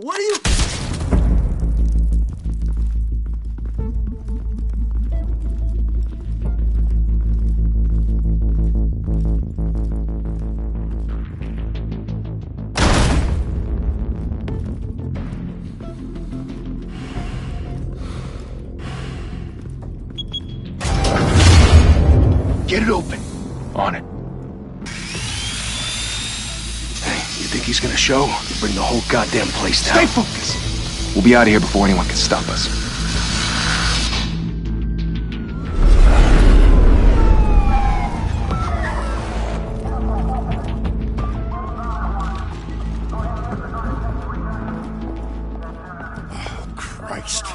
What are you... Get it open. On it. Hey, you think he's gonna show? Bring the whole goddamn place down. Stay focused. We'll be out of here before anyone can stop us. Oh, Christ.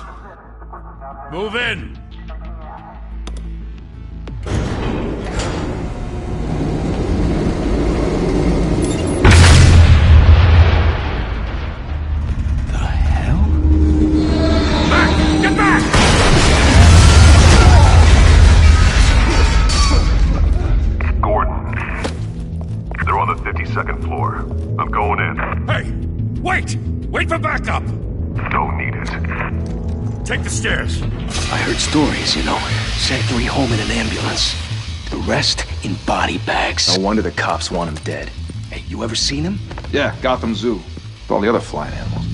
Move in! Second floor. I'm going in. Hey! Wait! Wait for backup! Don't need it. Take the stairs. I heard stories, you know. Sent 3 home in an ambulance. The rest in body bags. No wonder the cops want him dead. Hey, you ever seen him? Yeah, Gotham Zoo. With all the other flying animals.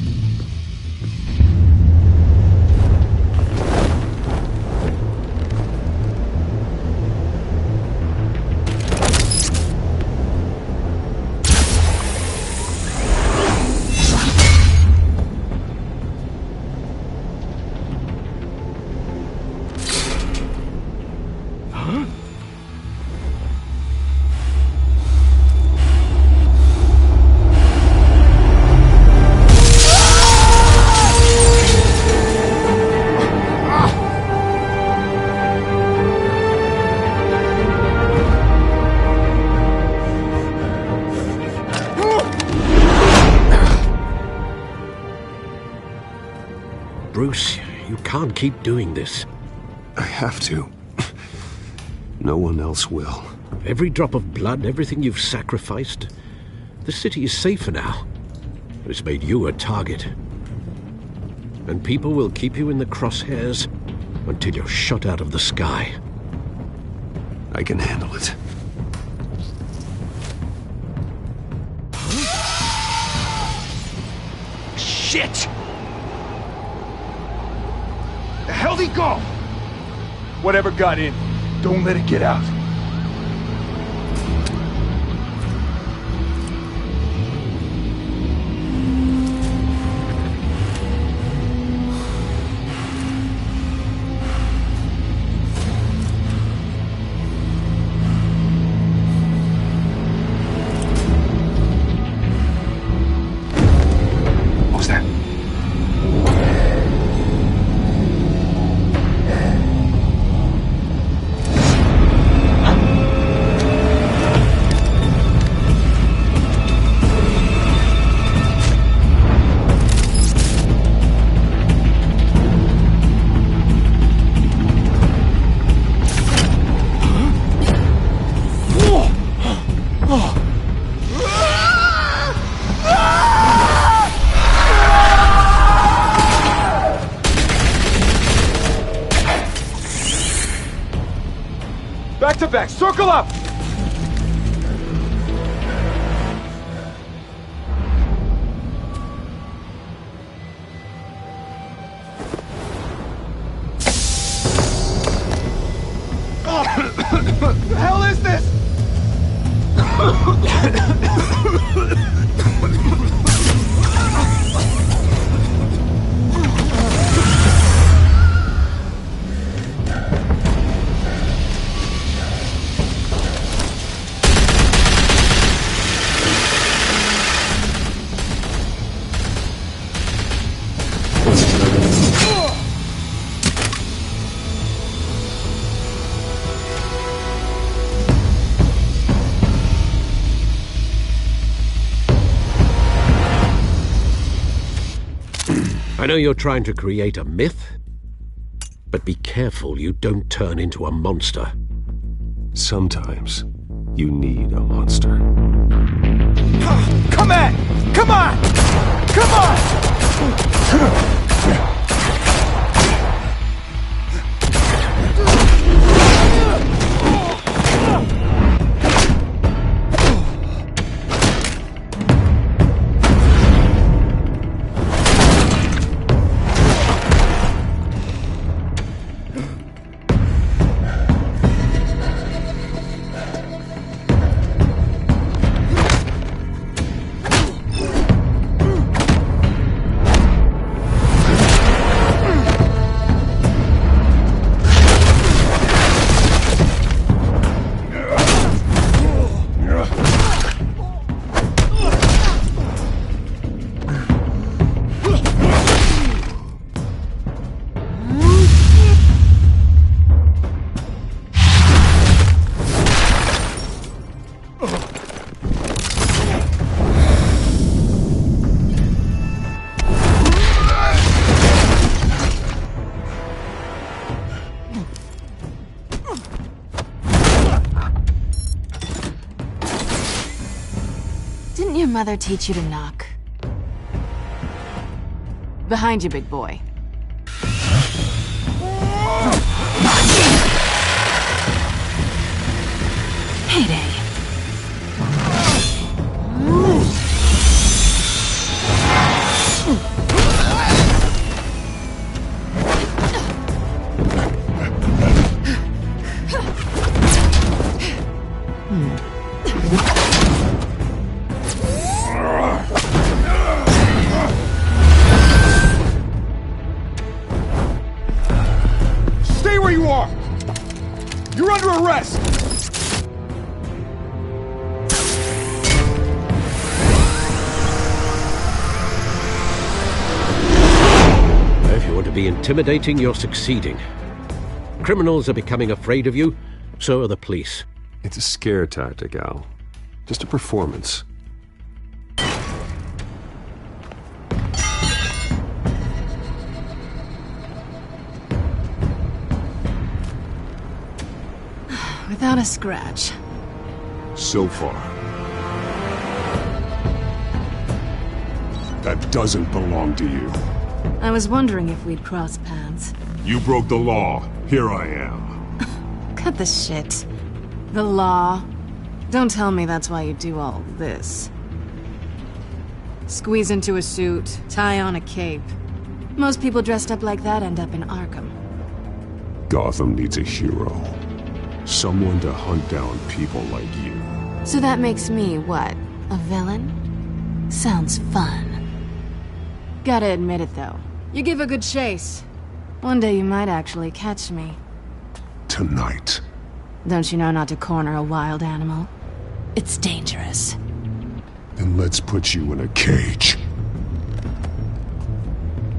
Bruce, you can't keep doing this. I have to. No one else will. Every drop of blood, everything you've sacrificed. The city is safer now. It's made you a target. And people will keep you in the crosshairs until you're shot out of the sky. I can handle it. Shit! The hell'd he go? Whatever got in, don't let it get out. What was that? Back to back, circle up! What the hell is this? I know you're trying to create a myth, but be careful you don't turn into a monster. Sometimes you need a monster. Come on! Come on! Come on! Didn't your mother teach you to knock? Behind you, big boy. Heyday. Stay where you are! You're under arrest! If you want to be intimidating, you're succeeding. Criminals are becoming afraid of you, so are the police. It's a scare tactic, Al. Just a performance. Without a scratch. So far. That doesn't belong to you. I was wondering if we'd cross paths. You broke the law. Here I am. Cut the shit. The law. Don't tell me that's why you do all this. Squeeze into a suit, tie on a cape. Most people dressed up like that end up in Arkham. Gotham needs a hero. Someone to hunt down people like you. So that makes me, what, a villain? Sounds fun. Gotta admit it, though. You give a good chase. One day you might actually catch me. Tonight. Don't you know not to corner a wild animal? It's dangerous. Then let's put you in a cage.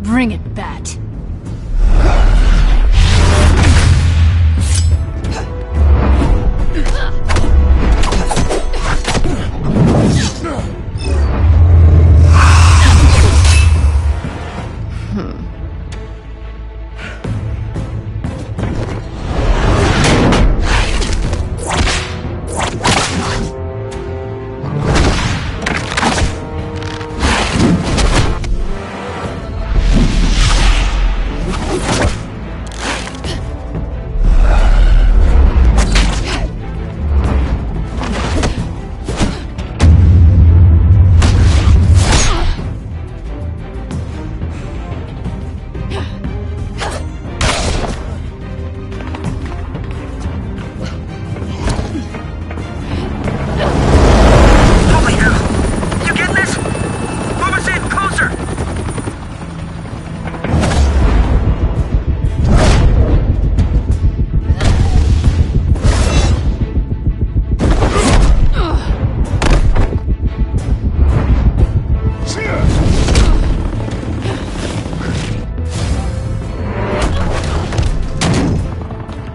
Bring it, Bat.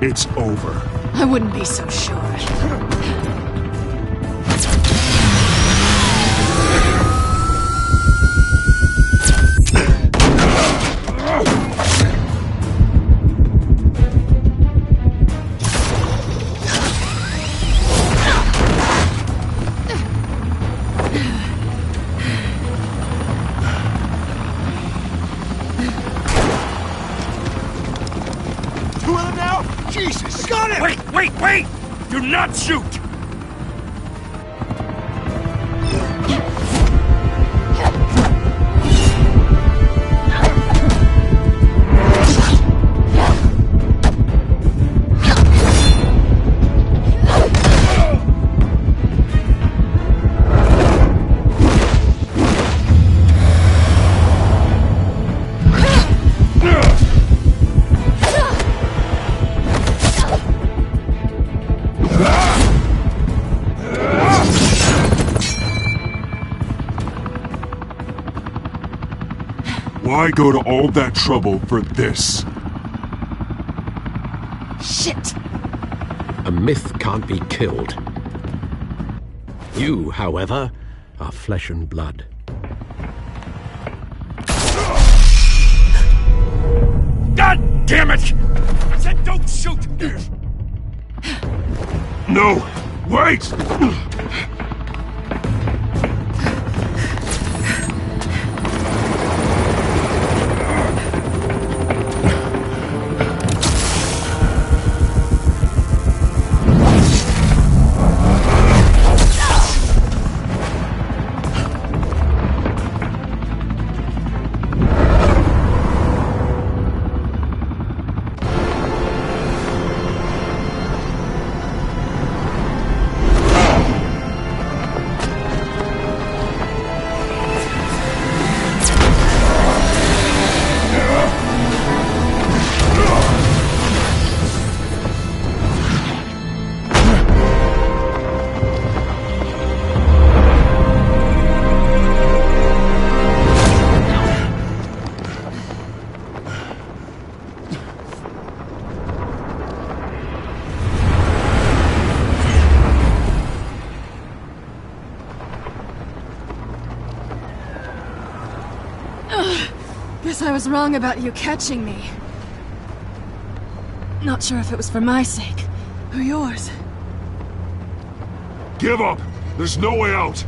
It's over. I wouldn't be so sure. Wait! Do not shoot! Why go to all that trouble for this? Shit! A myth can't be killed. You, however, are flesh and blood. God damn it! I said don't shoot! No! Wait! Guess I was wrong about you catching me. Not sure if it was for my sake, or yours. Give up! There's no way out!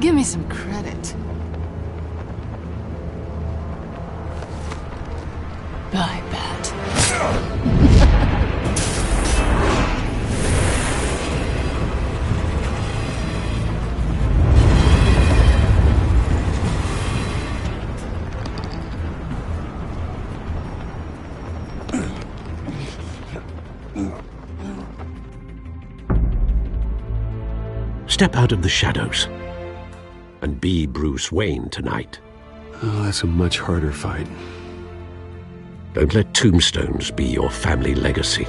Give me some credit. Bye, Bat. Step out of the shadows and be Bruce Wayne tonight. Oh, that's a much harder fight. Don't let tombstones be your family legacy.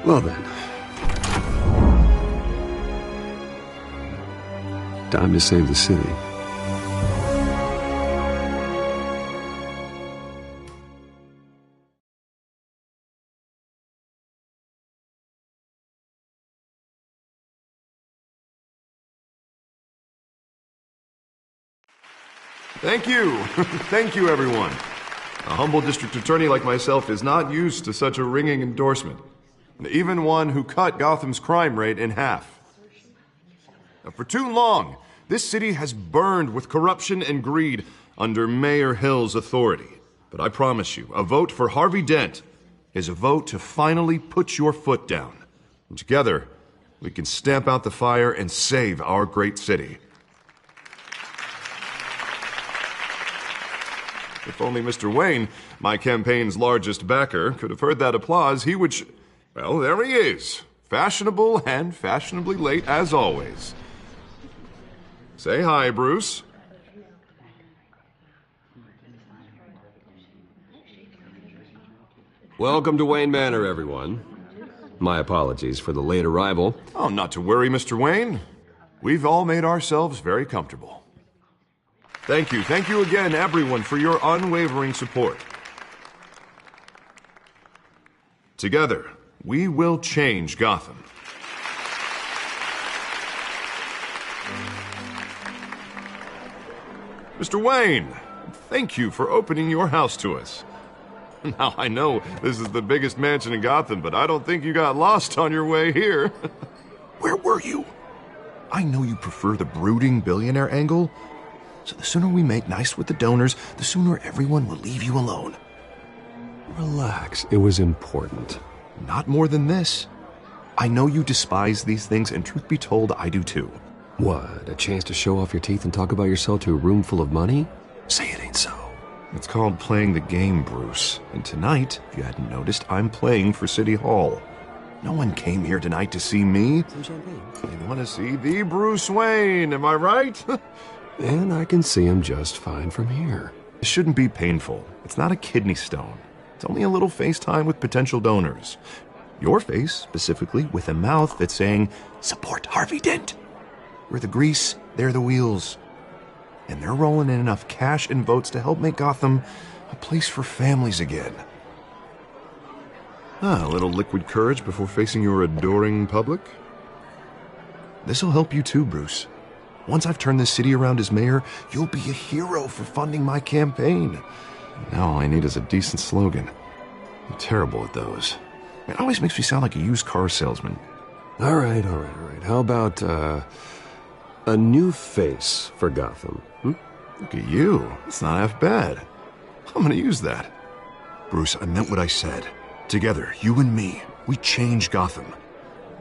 Well then. Time to save the city. Thank you. Thank you, everyone. A humble district attorney like myself is not used to such a ringing endorsement. Even one who cut Gotham's crime rate in half. For too long, this city has burned with corruption and greed under Mayor Hill's authority. But I promise you, a vote for Harvey Dent is a vote to finally put your foot down. And together, we can stamp out the fire and save our great city. If only Mr. Wayne, my campaign's largest backer, could have heard that applause, he would well, there he is. Fashionable and fashionably late as always. Say hi, Bruce. Welcome to Wayne Manor, everyone. My apologies for the late arrival. Oh, not to worry, Mr. Wayne. We've all made ourselves very comfortable. Thank you again, everyone, for your unwavering support. Together, we will change Gotham. Mr. Wayne, thank you for opening your house to us. Now, I know this is the biggest mansion in Gotham, but I don't think you got lost on your way here. Where were you? I know you prefer the brooding billionaire angle, so the sooner we make nice with the donors, the sooner everyone will leave you alone. Relax. It was important. Not more than this. I know you despise these things, and truth be told, I do too. What? A chance to show off your teeth and talk about yourself to a room full of money? Say it ain't so. It's called playing the game, Bruce. And tonight, if you hadn't noticed, I'm playing for City Hall. No one came here tonight to see me. Some champagne. They want to see the Bruce Wayne, am I right? And I can see him just fine from here. It shouldn't be painful. It's not a kidney stone. It's only a little FaceTime with potential donors. Your face, specifically, with a mouth that's saying, support Harvey Dent. We're the grease, they're the wheels. And they're rolling in enough cash and votes to help make Gotham a place for families again. A little liquid courage before facing your adoring public. This'll help you too, Bruce. Once I've turned this city around as mayor, you'll be a hero for funding my campaign. Now all I need is a decent slogan. I'm terrible at those. It always makes me sound like a used car salesman. All right. How about, a new face for Gotham? Look at you. It's not half bad. I'm gonna use that. Bruce, I meant what I said. Together, you and me, we change Gotham.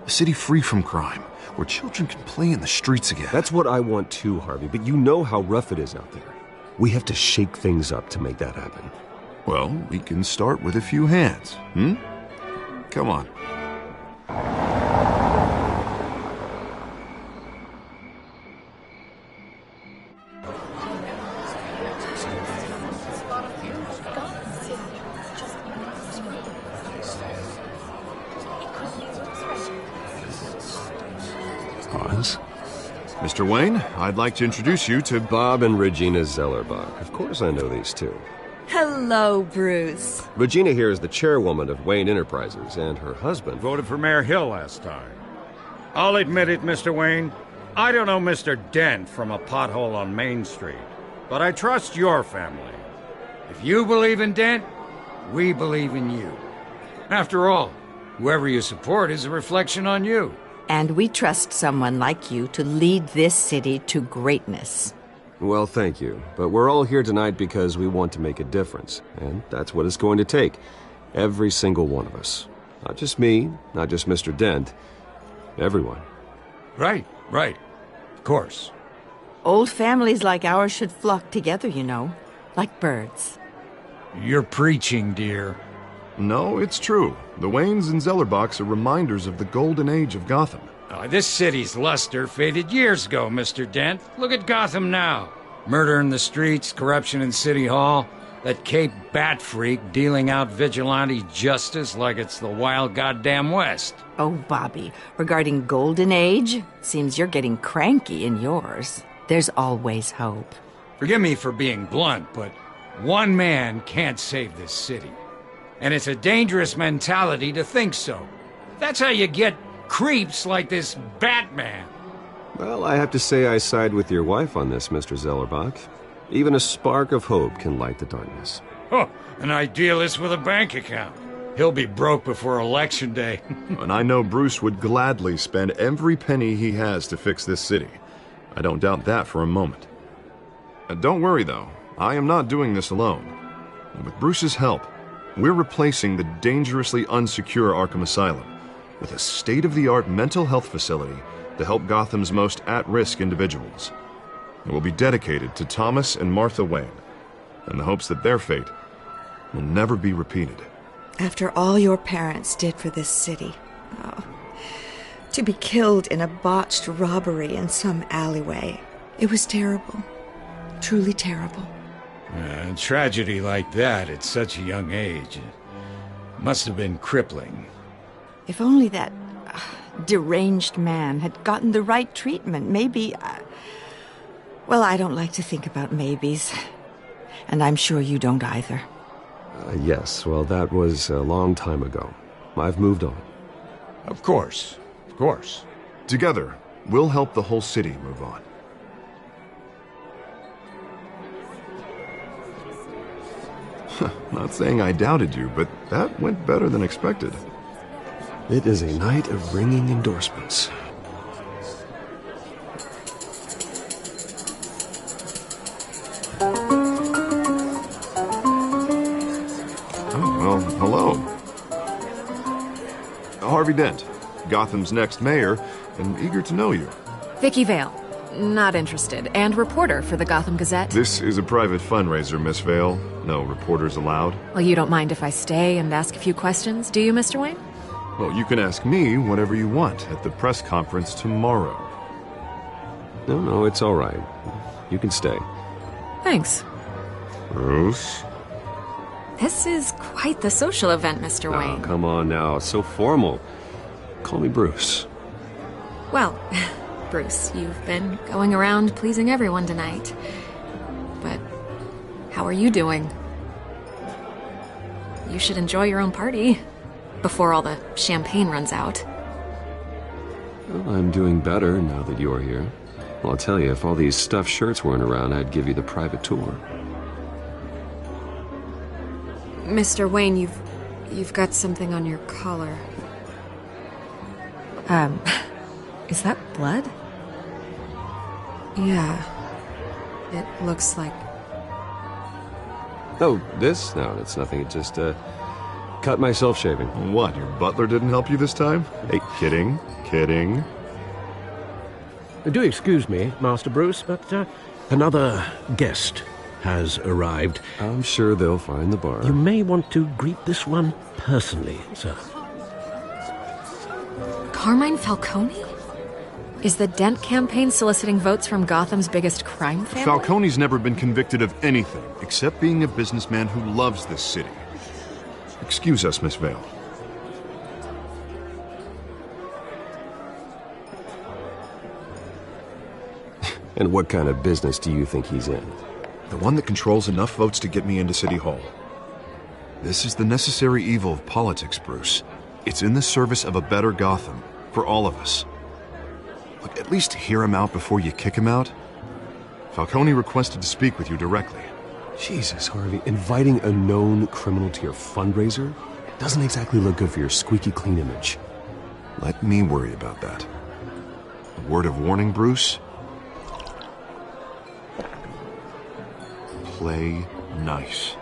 A city free from crime, where children can play in the streets again. That's what I want too, Harvey, but you know how rough it is out there. We have to shake things up to make that happen. Well, we can start with a few hands, Come on. Pause. Mr. Wayne, I'd like to introduce you to Bob and Regina Zellerbach. Of course I know these two. Hello, Bruce. Regina here is the chairwoman of Wayne Enterprises, and her husband... Voted for Mayor Hill last time. I'll admit it, Mr. Wayne. I don't know Mr. Dent from a pothole on Main Street, but I trust your family. If you believe in Dent, we believe in you. After all, whoever you support is a reflection on you. And we trust someone like you to lead this city to greatness. Well, thank you. But we're all here tonight because we want to make a difference. And that's what it's going to take. Every single one of us. Not just me, not just Mr. Dent. Everyone. Right. Of course. Old families like ours should flock together, you know. Like birds. You're preaching, dear. No, it's true. The Waynes and Zellerbachs are reminders of the golden age of Gotham. This city's luster faded years ago, Mr. Dent. Look at Gotham now. Murder in the streets, corruption in City Hall, that Cape Bat freak dealing out vigilante justice like it's the wild goddamn West. Oh, Bobby, regarding Golden Age, seems you're getting cranky in yours. There's always hope. Forgive me for being blunt, but one man can't save this city. And it's a dangerous mentality to think so. That's how you get creeps like this Batman. Well, I have to say I side with your wife on this, Mr. Zellerbach. Even a spark of hope can light the darkness. Oh, an idealist with a bank account. He'll be broke before Election Day. And I know Bruce would gladly spend every penny he has to fix this city. I don't doubt that for a moment. Don't worry, though. I am not doing this alone. And with Bruce's help, we're replacing the dangerously unsecure Arkham Asylum with a state-of-the-art mental health facility to help Gotham's most at-risk individuals. It will be dedicated to Thomas and Martha Wayne, in the hopes that their fate will never be repeated. After all your parents did for this city, to be killed in a botched robbery in some alleyway, it was terrible. Truly terrible. A tragedy like that at such a young age must have been crippling. If only that deranged man had gotten the right treatment, maybe... Well, I don't like to think about maybes. And I'm sure you don't either. Yes, well, that was a long time ago. I've moved on. Of course. Together, we'll help the whole city move on. Not saying I doubted you, but that went better than expected. It is a night of ringing endorsements. Oh, well, Harvey Dent, Gotham's next mayor, and eager to know you. Vicky Vale. Not interested. And reporter for the Gotham Gazette. This is a private fundraiser, Miss Vale. No reporters allowed. Well, you don't mind if I stay and ask a few questions, do you, Mr. Wayne? Well, you can ask me whatever you want at the press conference tomorrow. No, it's all right. You can stay. Thanks. Bruce? This is quite the social event, Mr. Wayne. Oh, come on now. It's so formal. Call me Bruce. Well, Bruce, you've been going around pleasing everyone tonight. But how are you doing? You should enjoy your own party before all the champagne runs out. Well, I'm doing better now that you're here. Well, I'll tell you, if all these stuffed shirts weren't around, I'd give you the private tour. Mr. Wayne, you've got something on your collar. Is that blood? Yeah. It looks like... Oh, this? No, it's nothing. It just, cut myself shaving. What, your butler didn't help you this time? Hey, kidding. Do excuse me, Master Bruce, but another guest has arrived. I'm sure they'll find the bar. You may want to greet this one personally, sir. Carmine Falcone? Is the Dent campaign soliciting votes from Gotham's biggest crime family? Falcone's never been convicted of anything except being a businessman who loves this city. Excuse us, Miss Vale. And what kind of business do you think he's in? The one that controls enough votes to get me into City Hall. This is the necessary evil of politics, Bruce. It's in the service of a better Gotham, for all of us. Look, at least hear him out before you kick him out. Falcone requested to speak with you directly. Jesus, Harvey, inviting a known criminal to your fundraiser doesn't exactly look good for your squeaky clean image. Let me worry about that. A word of warning, Bruce? Play nice.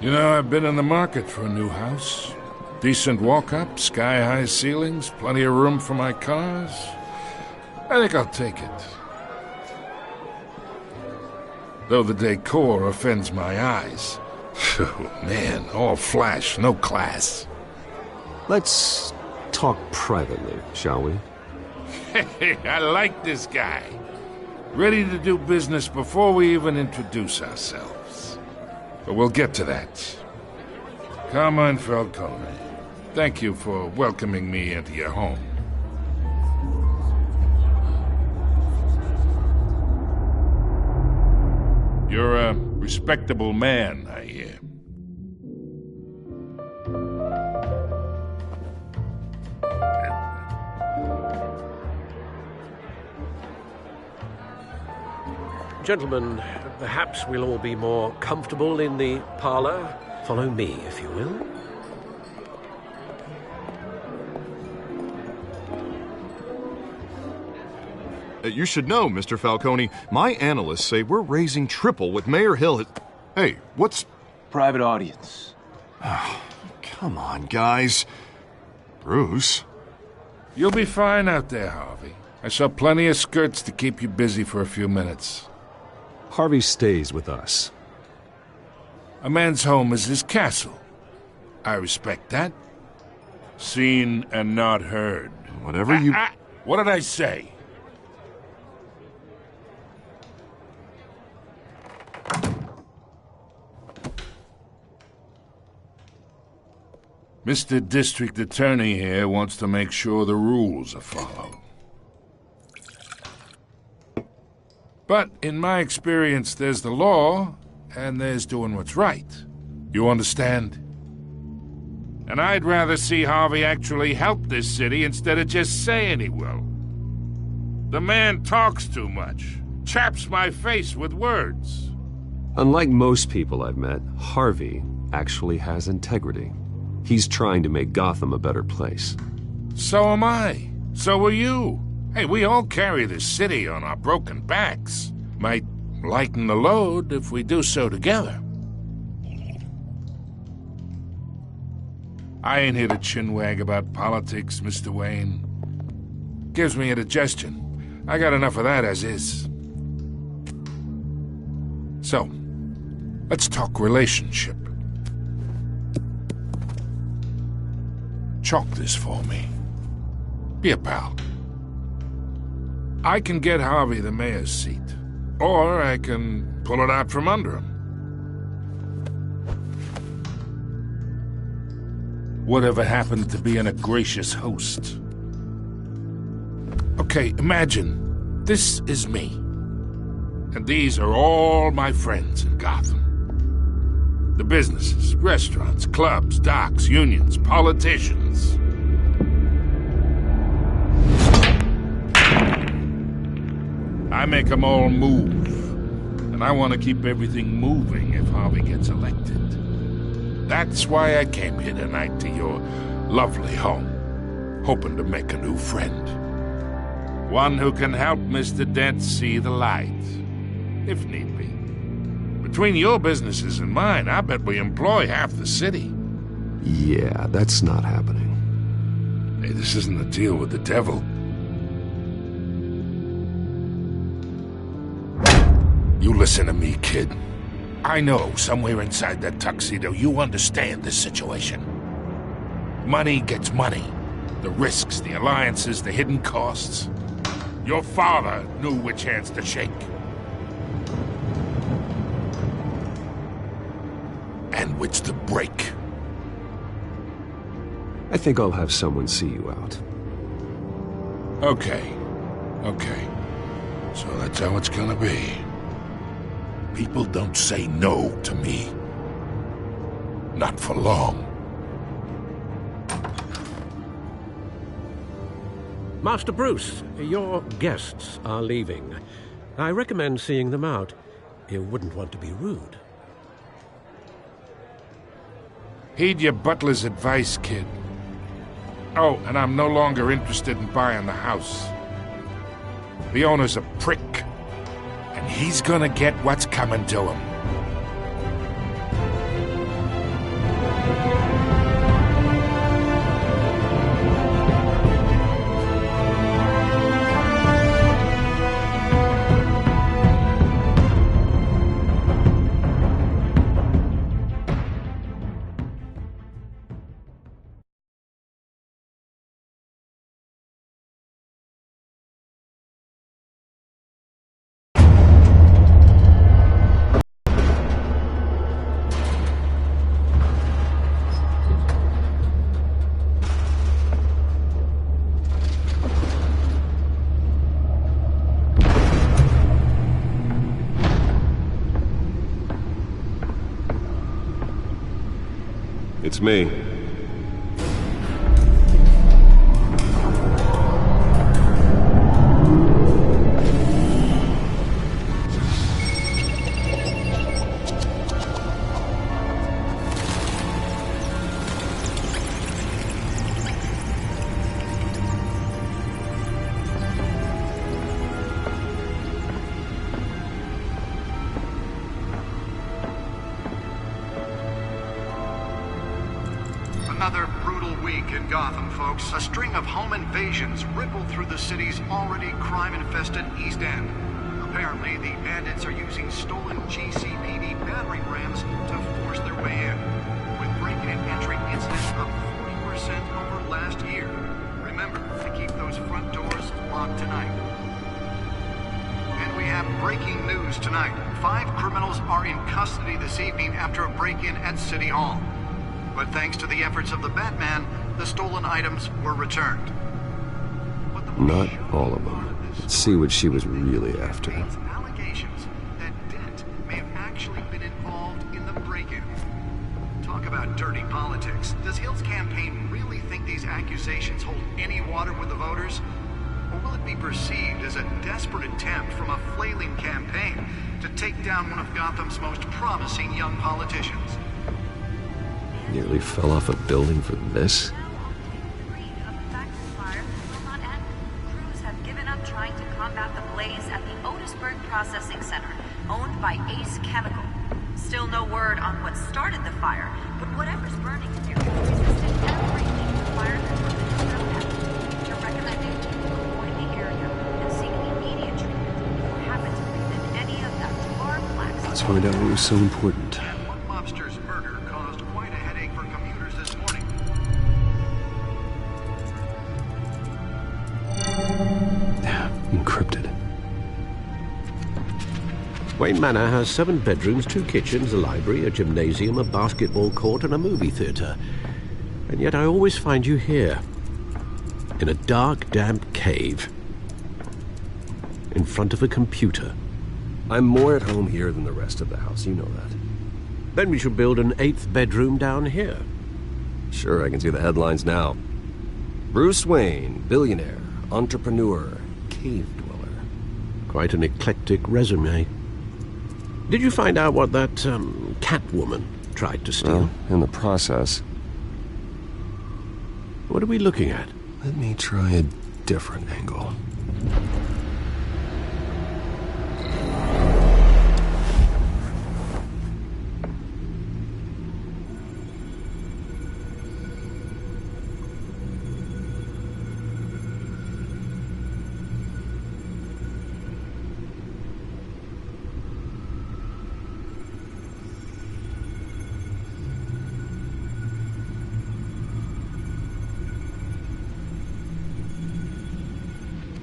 You know, I've been in the market for a new house. Decent walk-up, sky-high ceilings, plenty of room for my cars. I think I'll take it. Though the decor offends my eyes. Oh, man, all flash, no class. Let's talk privately, shall we? Hey, I like this guy. Ready to do business before we even introduce ourselves. But we'll get to that. Carmine Falcone, thank you for welcoming me into your home. You're a respectable man, I hear. Gentlemen, perhaps we'll all be more comfortable in the parlor. Follow me, if you will. You should know, Mr. Falcone, my analysts say we're raising triple what Mayor Hill had... Hey, what's... Private audience. Oh, come on, guys. Bruce? You'll be fine out there, Harvey. I saw plenty of skirts to keep you busy for a few minutes. Harvey stays with us. A man's home is his castle. I respect that. Seen and not heard. Whatever you... What did I say? Mr. District Attorney here wants to make sure the rules are followed. But in my experience, there's the law, and there's doing what's right. You understand? And I'd rather see Harvey actually help this city instead of just saying he will. The man talks too much, chaps my face with words. Unlike most people I've met, Harvey actually has integrity. He's trying to make Gotham a better place. So am I. So are you. Hey, we all carry this city on our broken backs. Might lighten the load if we do so together. I ain't here to chinwag about politics, Mr. Wayne. Gives me indigestion. I got enough of that as is. So, let's talk relationship. Chalk this for me. Be a pal. I can get Harvey the mayor's seat, or I can pull it out from under him. Whatever happened to being a gracious host? Okay, imagine this is me, and these are all my friends in Gotham. The businesses, restaurants, clubs, docks, unions, politicians. I make them all move. And I want to keep everything moving if Harvey gets elected. That's why I came here tonight to your lovely home, hoping to make a new friend. One who can help Mr. Dent see the light, if need be. Between your businesses and mine, I bet we employ half the city. Yeah, that's not happening. Hey, this isn't a deal with the devil. You listen to me, kid. I know somewhere inside that tuxedo you understand this situation. Money gets money. The risks, the alliances, the hidden costs. Your father knew which hands to shake. And which to break. I think I'll have someone see you out. Okay. So that's how it's gonna be. People don't say no to me. Not for long. Master Bruce, your guests are leaving. I recommend seeing them out. You wouldn't want to be rude. Heed your butler's advice, kid. Oh, and I'm no longer interested in buying the house. The owner's a prick, and he's gonna get what's coming to him. It's me. Another brutal week in Gotham, folks. A string of home invasions rippled through the city's already crime-infested East End. Apparently, the bandits are using stolen GCPD battering rams to force their way in, with break-in and entry incidents up 40% over last year. Remember to keep those front doors locked tonight. And we have breaking news tonight. 5 criminals are in custody this evening after a break-in at City Hall. But thanks to the efforts of the Batman, the stolen items were returned. Not all of them. Let's see what she was really after. Allegations that Dent may have actually been involved in the break-in. Talk about dirty politics. Does Hill's campaign really think these accusations hold any water with the voters? Or will it be perceived as a desperate attempt from a flailing campaign to take down one of Gotham's most promising young politicians? Nearly fell off a building for this? Crews have given up trying to combat the blaze at the Otisburg Processing Center, owned by Ace Chemical. Still no word on what started the fire, but whatever's burning here is resistant find out what was so important. One mobster's murder caused quite a headache for commuters this morning. Encrypted. Wayne Manor has 7 bedrooms, 2 kitchens, a library, a gymnasium, a basketball court, and a movie theatre. And yet I always find you here, in a dark, damp cave, in front of a computer. I'm more at home here than the rest of the house, you know that. Then we should build an 8th bedroom down here. Sure, I can see the headlines now. Bruce Wayne, billionaire, entrepreneur, cave dweller. Quite an eclectic resume. Did you find out what that, Catwoman tried to steal? Well, in the process. What are we looking at? Let me try a different angle.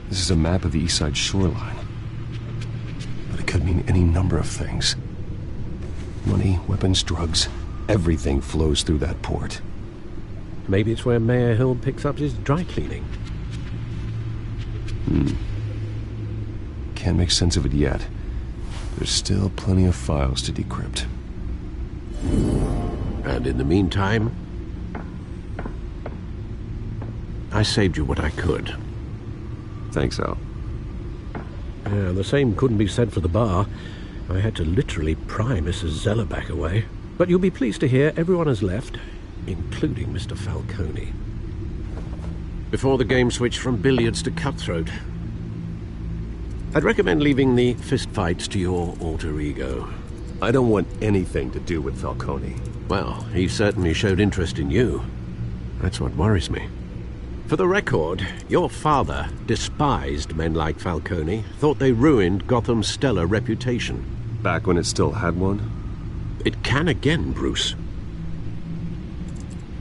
This is a map of the East Side shoreline. But it could mean any number of things. Money, weapons, drugs, everything flows through that port. Maybe it's where Mayor Hill picks up his dry cleaning. Can't make sense of it yet. There's still plenty of files to decrypt. And in the meantime, I saved you what I could. Thanks, Al. Yeah, the same couldn't be said for the bar. I had to literally pry Mrs. Zeller back away. But you'll be pleased to hear everyone has left, including Mr. Falcone. Before the game switched from billiards to cutthroat. I'd recommend leaving the fistfights to your alter ego. I don't want anything to do with Falcone. Well, he certainly showed interest in you. That's what worries me. For the record, your father despised men like Falcone, thought they ruined Gotham's stellar reputation. Back when it still had one? It can again, Bruce.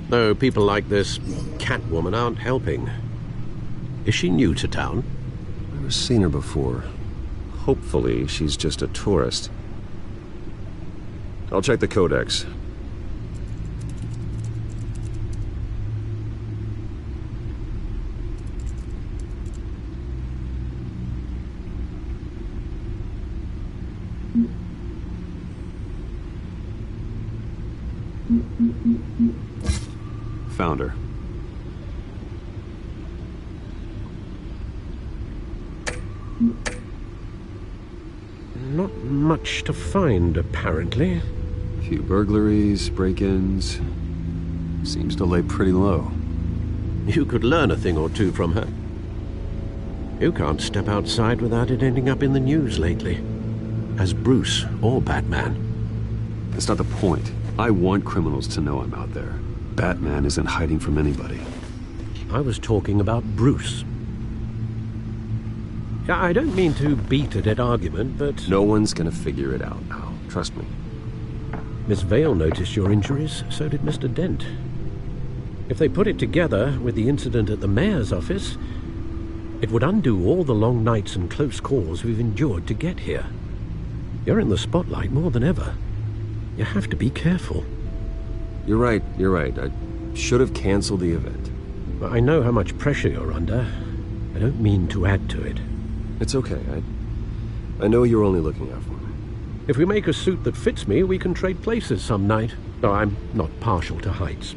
Though people like this Catwoman aren't helping. Is she new to town? Never seen her before. Hopefully, she's just a tourist. I'll check the codex. Found her. Not much to find, apparently. Few burglaries, break-ins. Seems to lay pretty low. You could learn a thing or two from her. You can't step outside without it ending up in the news lately. As Bruce or Batman. That's not the point. I want criminals to know I'm out there. Batman isn't hiding from anybody. I was talking about Bruce. I don't mean to beat a dead argument, but... No one's gonna figure it out now. Trust me. Miss Vale noticed your injuries, so did Mr. Dent. If they put it together with the incident at the mayor's office, it would undo all the long nights and close calls we've endured to get here. You're in the spotlight more than ever. You have to be careful. You're right. I should have canceled the event. I know how much pressure you're under. I don't mean to add to it. It's okay. I know you're only looking out for me. If we make a suit that fits me, we can trade places some night. Though I'm not partial to heights.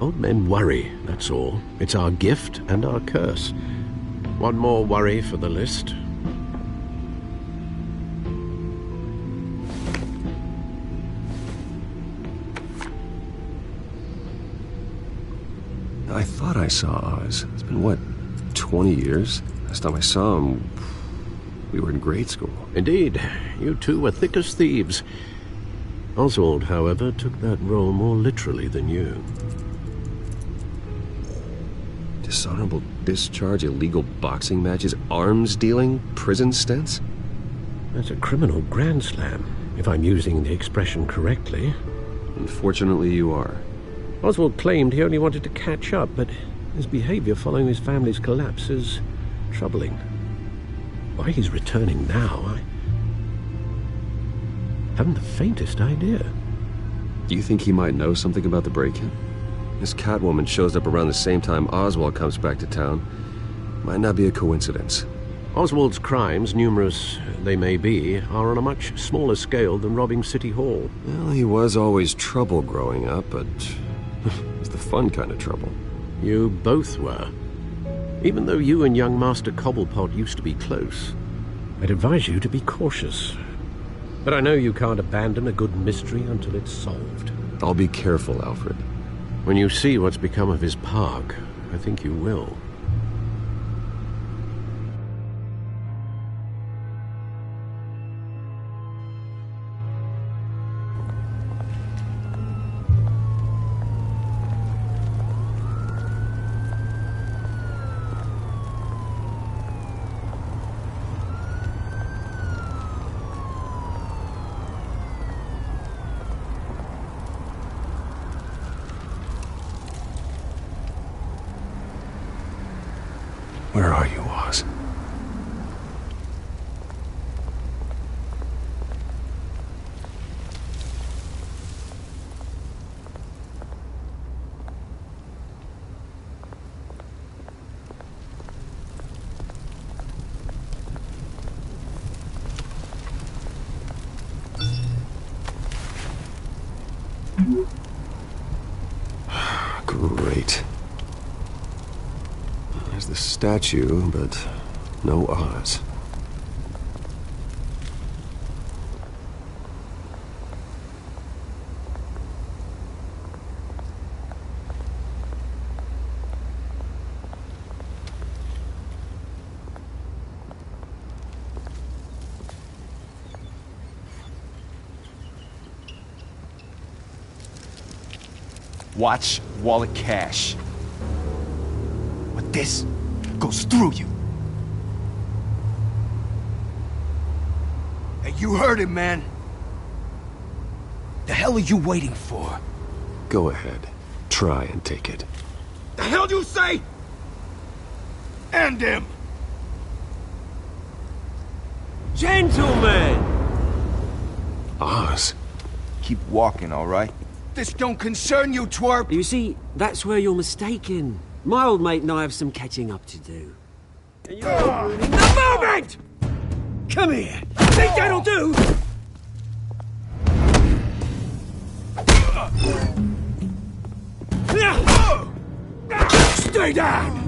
Old men worry, that's all. It's our gift and our curse. One more worry for the list. I thought I saw Oz. It's been, what, 20 years? Last time I saw him, we were in grade school. Indeed. You two were thick as thieves. Oswald, however, took that role more literally than you. Dishonorable discharge, illegal boxing matches, arms dealing, prison stints? That's a criminal grand slam, if I'm using the expression correctly. Unfortunately, you are. Oswald claimed he only wanted to catch up, but his behavior following his family's collapse is troubling. Why he's returning now, I haven't the faintest idea. Do you think he might know something about the break-in? This Catwoman shows up around the same time Oswald comes back to town. Might not be a coincidence. Oswald's crimes, numerous they may be, are on a much smaller scale than robbing City Hall. Well, he was always trouble growing up, but it's the fun kind of trouble. You both were. Even though you and young Master Cobblepot used to be close, I'd advise you to be cautious. But I know you can't abandon a good mystery until it's solved. I'll be careful, Alfred. When you see what's become of his park, I think you will. Where are you, Oz? Great. There's the statue, but no Oz. Watch wallet cash. But this goes through you. Hey, you heard him, man. The hell are you waiting for? Go ahead. Try and take it. The hell do you say? End him! Gentlemen! Oz. Keep walking, all right? This don't concern you, twerp! You see, that's where you're mistaken. My old mate and I have some catching up to do. And you're ruining the moment! Come here! Think that'll do? Stay down!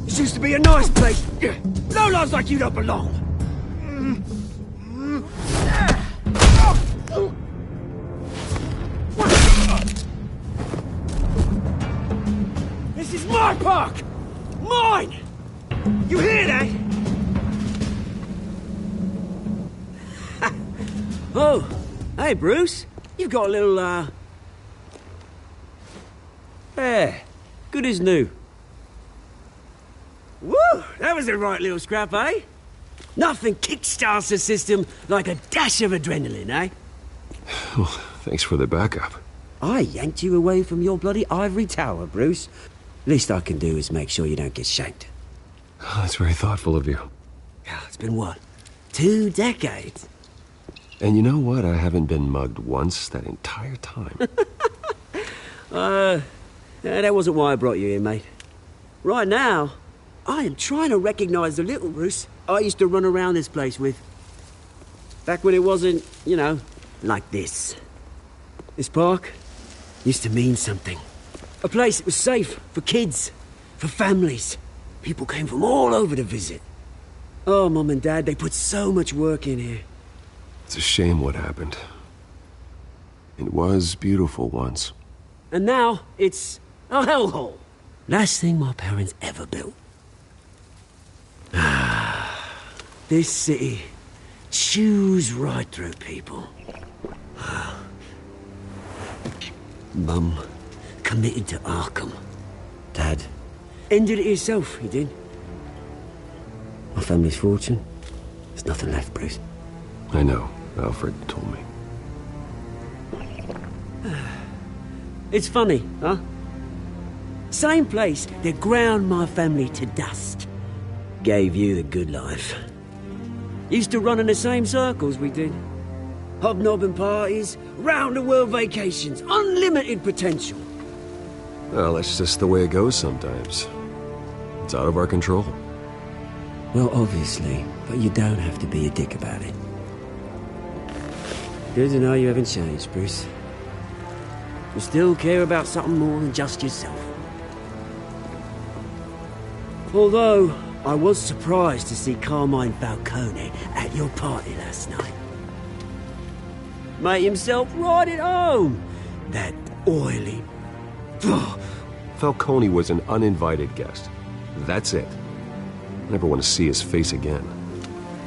This used to be a nice place. No lives like you don't belong. This is my park! Mine! You hear that? Oh, hey Bruce. You've got a little, yeah, good as new. Woo! That was a right little scrap, eh? Nothing kickstarts the system like a dash of adrenaline, eh? Well, thanks for the backup. I yanked you away from your bloody ivory tower, Bruce. Least I can do is make sure you don't get shanked. Oh, that's very thoughtful of you. It's been what? 2 decades? And you know what? I haven't been mugged once that entire time. That wasn't why I brought you here, mate. Right now, I am trying to recognize the little Bruce I used to run around this place with. Back when it wasn't, you know, like this. This park used to mean something. A place that was safe for kids, for families. People came from all over to visit. Oh, Mum and Dad, they put so much work in here. It's a shame what happened. It was beautiful once. And now, it's a hellhole. Last thing my parents ever built. This city chews right through people. Mum committed to Arkham. Dad ended it himself, he did. My family's fortune, there's nothing left, Bruce. I know. Alfred told me. It's funny, huh? Same place that ground my family to dust. Gave you the good life. Used to run in the same circles we did. Hobnobbing parties, round-the-world vacations, unlimited potential. Well, that's just the way it goes sometimes. It's out of our control. Well, obviously, but you don't have to be a dick about it. Good to know you haven't changed, Bruce. You still care about something more than just yourself. Although, I was surprised to see Carmine Falcone at your party last night. Made himself right at home. That oily... Falcone was an uninvited guest. That's it. Never want to see his face again.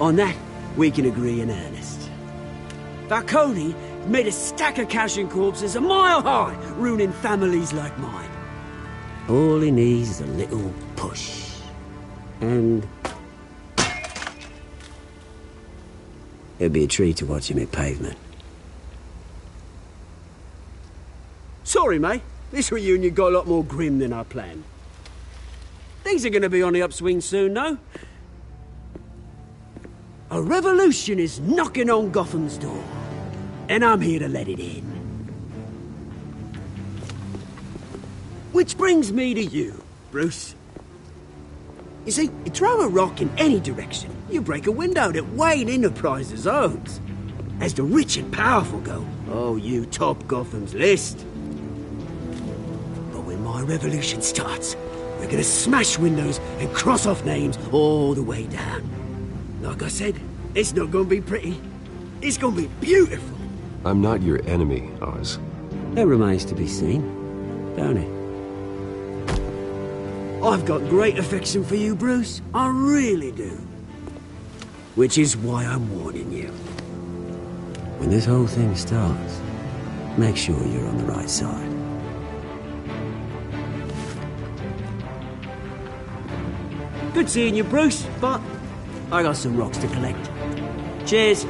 On that, we can agree in earnest. Falcone made a stack of cash and corpses a mile high, ruining families like mine. All he needs is a little push. And... it'd be a treat to watch him hit pavement. Sorry, mate. This reunion got a lot more grim than I planned. Things are gonna be on the upswing soon, though. A revolution is knocking on Gotham's door. And I'm here to let it in. Which brings me to you, Bruce. You see, you throw a rock in any direction, you break a window that Wayne Enterprises owns. As the rich and powerful go, oh, you top Gotham's list. But when my revolution starts, we're gonna smash windows and cross off names all the way down. Like I said, it's not gonna be pretty. It's gonna be beautiful. I'm not your enemy, Oz. That remains to be seen, don't it? I've got great affection for you, Bruce. I really do. Which is why I'm warning you. When this whole thing starts, make sure you're on the right side. Good seeing you, Bruce, but I got some rocks to collect. Cheers.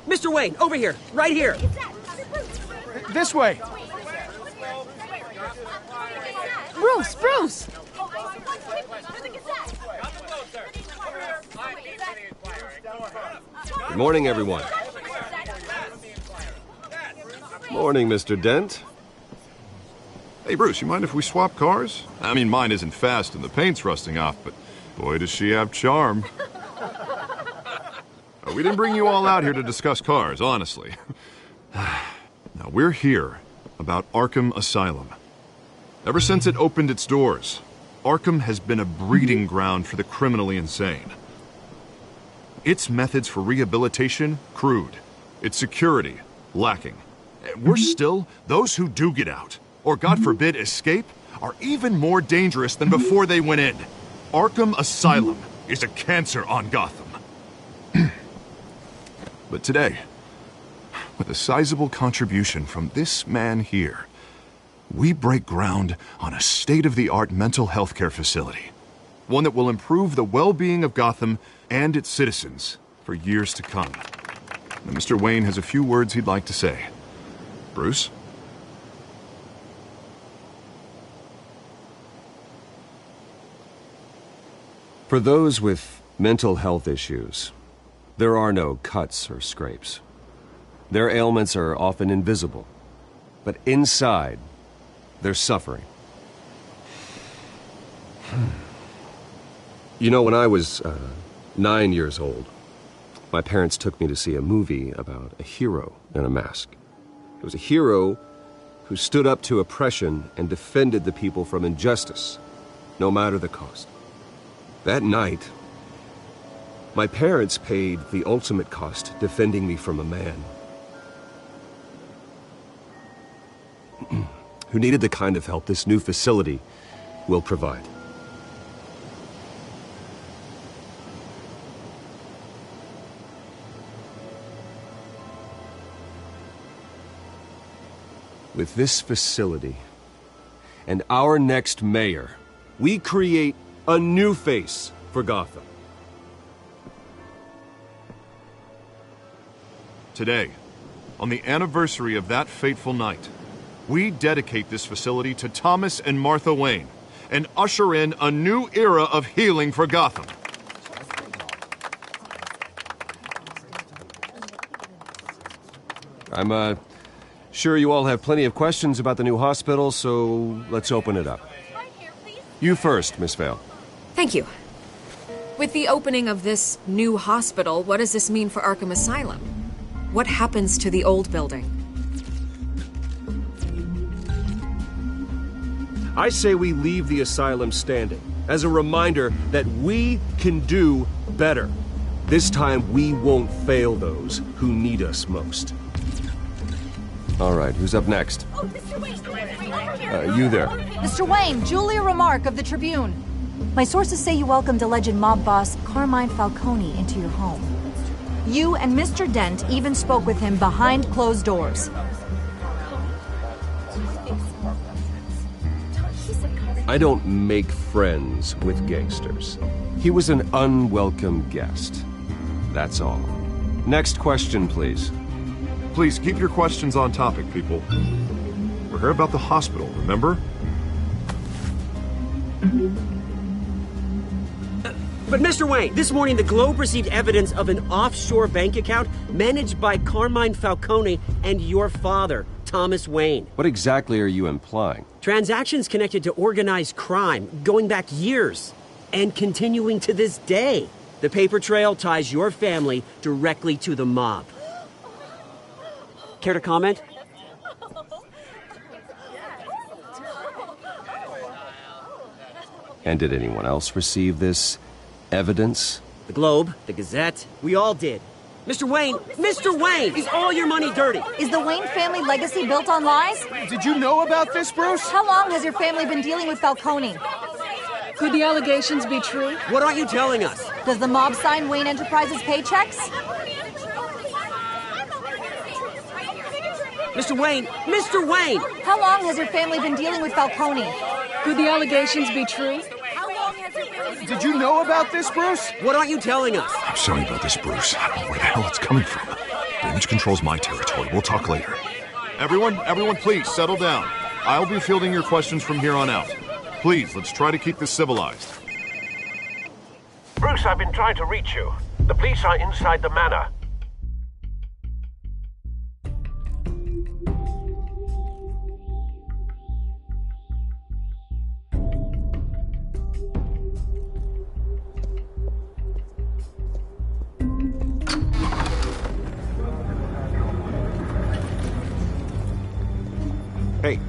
Mr. Wayne, over here, right here. This way. Bruce, Bruce! Good morning, everyone. Morning, Mr. Dent. Hey, Bruce, you mind if we swap cars? I mean, mine isn't fast and the paint's rusting off, but boy, does she have charm. We didn't bring you all out here to discuss cars, honestly. Now, we're here about Arkham Asylum. Ever since it opened its doors, Arkham has been a breeding ground for the criminally insane. Its methods for rehabilitation, crude. Its security, lacking. Worse still, those who do get out, or God forbid escape, are even more dangerous than before they went in. Arkham Asylum is a cancer on Gotham. But today, with a sizable contribution from this man here, we break ground on a state-of-the-art mental health care facility. One that will improve the well-being of Gotham and its citizens for years to come. Now, Mr. Wayne has a few words he'd like to say. Bruce? For those with mental health issues, There are no cuts or scrapes. Their ailments are often invisible, but inside, they're suffering. You know, when I was 9 years old, my parents took me to see a movie about a hero in a mask. It was a hero who stood up to oppression and defended the people from injustice, no matter the cost. That night, my parents paid the ultimate cost defending me from a man who needed the kind of help this new facility will provide. With this facility and our next mayor, we create a new face for Gotham. Today, on the anniversary of that fateful night, we dedicate this facility to Thomas and Martha Wayne and usher in a new era of healing for Gotham. I'm sure you all have plenty of questions about the new hospital, so let's open it up. You first, Miss Vale. Thank you. With the opening of this new hospital, what does this mean for Arkham Asylum? What happens to the old building? I say we leave the asylum standing as a reminder that we can do better. This time, we won't fail those who need us most. All right, who's up next? Oh, Mr. Wayne! You there. Mr. Wayne, Julia Remark of the Tribune. My sources say you welcomed alleged mob boss Carmine Falcone into your home. You and Mr. Dent even spoke with him behind closed doors. I don't make friends with gangsters. He was an unwelcome guest. That's all. Next question, please. Please keep your questions on topic, people. We're here about the hospital, remember? But Mr. Wayne, this morning the Globe received evidence of an offshore bank account managed by Carmine Falcone and your father, Thomas Wayne. What exactly are you implying? Transactions connected to organized crime, going back years, and continuing to this day. The paper trail ties your family directly to the mob. Care to comment? And did anyone else receive this evidence? The Globe, the Gazette, we all did. Mr. Wayne, is all your money dirty? Is the Wayne family legacy built on lies? Did you know about this, Bruce? How long has your family been dealing with Falcone? Could the allegations be true? What aren't you telling us? Does the mob sign Wayne Enterprises paychecks? Mr. Wayne! How long has your family been dealing with Falcone? Could the allegations be true? Did you know about this, Bruce? What aren't you telling us? I'm sorry about this, Bruce. I don't know where the hell it's coming from. Damage control's my territory. We'll talk later. Everyone, please settle down. I'll be fielding your questions from here on out. Please, let's try to keep this civilized. Bruce, I've been trying to reach you. The police are inside the manor.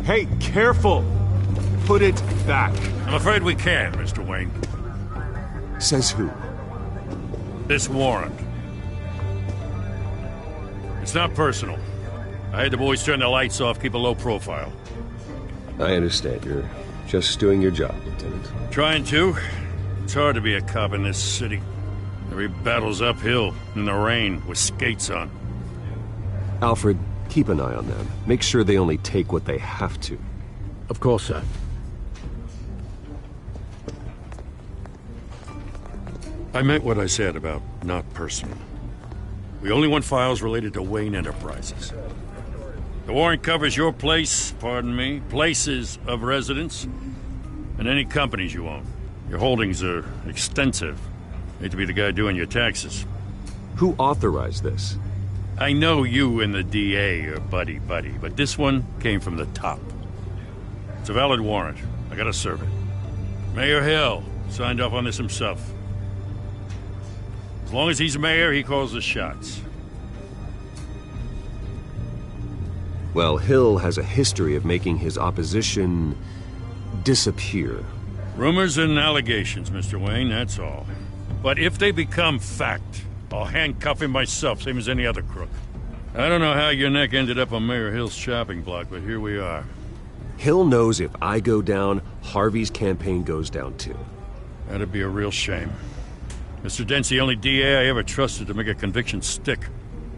Hey, careful! Put it back. I'm afraid we can, Mr. Wayne. Says who? This warrant. It's not personal. I had the boys turn the lights off, keep a low profile. I understand. You're just doing your job, Lieutenant. Trying to. It's hard to be a cop in this city. Every battle's uphill, in the rain, with skates on. Alfred, keep an eye on them. Make sure they only take what they have to. Of course, sir. I meant what I said about not personal. We only want files related to Wayne Enterprises. The warrant covers your place, pardon me, places of residence, and any companies you own. Your holdings are extensive. Hate to be the guy doing your taxes. Who authorized this? I know you and the DA are buddy-buddy, but this one came from the top. It's a valid warrant. I gotta serve it. Mayor Hill signed off on this himself. As long as he's mayor, he calls the shots. Well, Hill has a history of making his opposition disappear. Rumors and allegations, Mr. Wayne, that's all. But if they become fact, I'll handcuff him myself, same as any other crook. I don't know how your neck ended up on Mayor Hill's shopping block, but here we are. Hill knows if I go down, Harvey's campaign goes down too. That'd be a real shame. Mr. Dent's the only DA I ever trusted to make a conviction stick.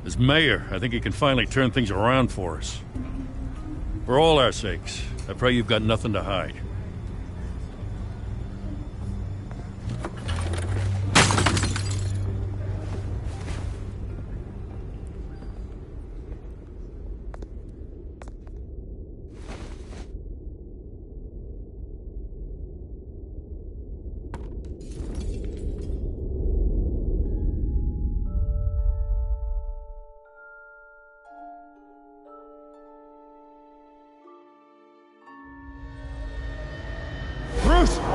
As mayor, I think he can finally turn things around for us. For all our sakes, I pray you've got nothing to hide.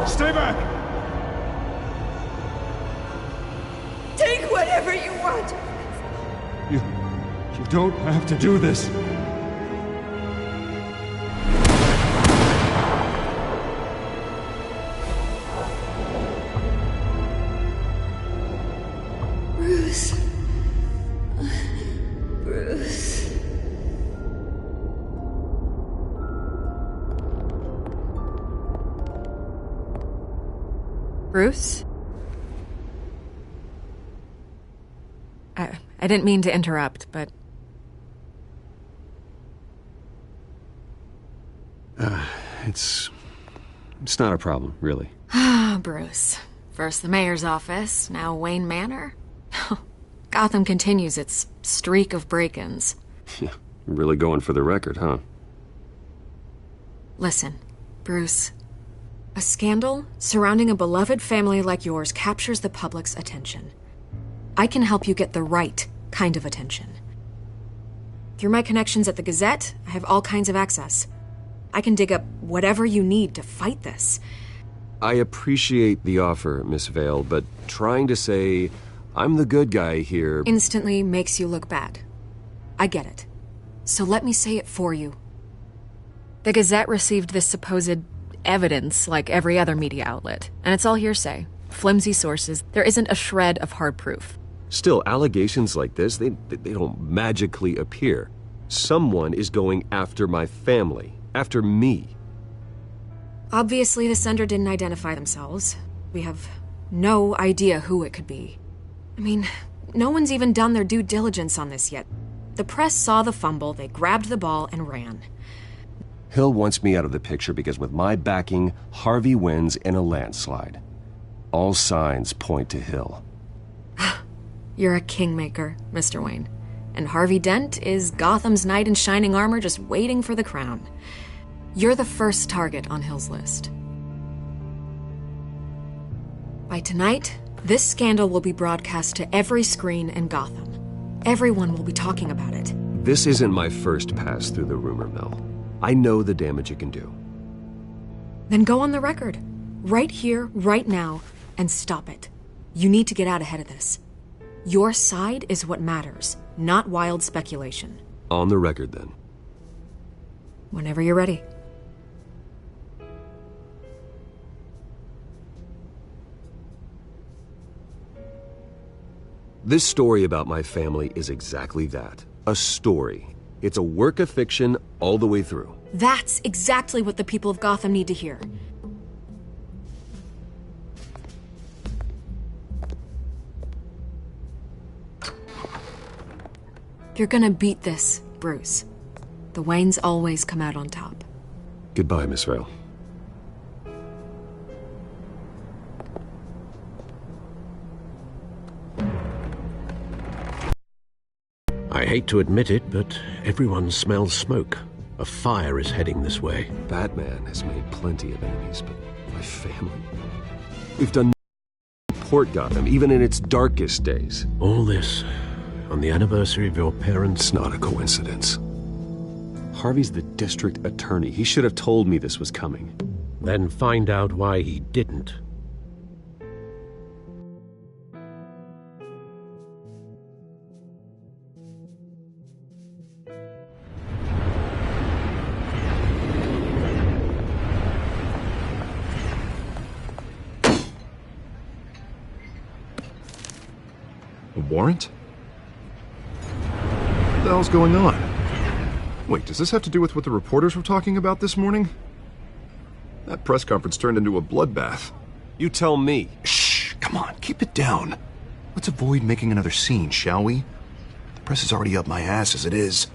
Stay back! Take whatever you want! You don't have to do this. Bruce. Bruce. Bruce? I didn't mean to interrupt, but... It's not a problem, really. Ah, Bruce. First the mayor's office, now Wayne Manor. Gotham continues its streak of break-ins. Yeah, really going for the record, huh? Listen, Bruce. A scandal surrounding a beloved family like yours captures the public's attention. I can help you get the right kind of attention. Through my connections at the Gazette, I have all kinds of access. I can dig up whatever you need to fight this. I appreciate the offer, Miss Vale, but trying to say I'm the good guy here instantly makes you look bad. I get it. So let me say it for you. The Gazette received this supposed evidence like every other media outlet, and it's all hearsay. Flimsy sources. There isn't a shred of hard proof. Still, allegations like this, they don't magically appear. Someone is going after my family, after me. Obviously, the sender didn't identify themselves. We have no idea who it could be. I mean, no one's even done their due diligence on this yet. The press saw the fumble, they grabbed the ball and ran. Hill wants me out of the picture because with my backing, Harvey wins in a landslide. All signs point to Hill. You're a kingmaker, Mr. Wayne. And Harvey Dent is Gotham's knight in shining armor just waiting for the crown. You're the first target on Hill's list. By tonight, this scandal will be broadcast to every screen in Gotham. Everyone will be talking about it. This isn't my first pass through the rumor mill. I know the damage it can do. Then go on the record. Right here, right now, and stop it. You need to get out ahead of this. Your side is what matters, not wild speculation. On the record, then. Whenever you're ready. This story about my family is exactly that. A story. It's a work of fiction all the way through. That's exactly what the people of Gotham need to hear. You're gonna beat this, Bruce. The Waynes always come out on top. Goodbye, Miss Vale. I hate to admit it, but everyone smells smoke. A fire is heading this way. Batman has made plenty of enemies, but my family... We've done support Gotham, even in its darkest days. All this on the anniversary of your parents'... It's not a coincidence. Harvey's the district attorney. He should have told me this was coming. Then find out why he didn't. A warrant? What the hell's going on? Wait, does this have to do with what the reporters were talking about this morning? That press conference turned into a bloodbath. You tell me. Shh, come on, keep it down. Let's avoid making another scene, shall we? The press is already up my ass as it is.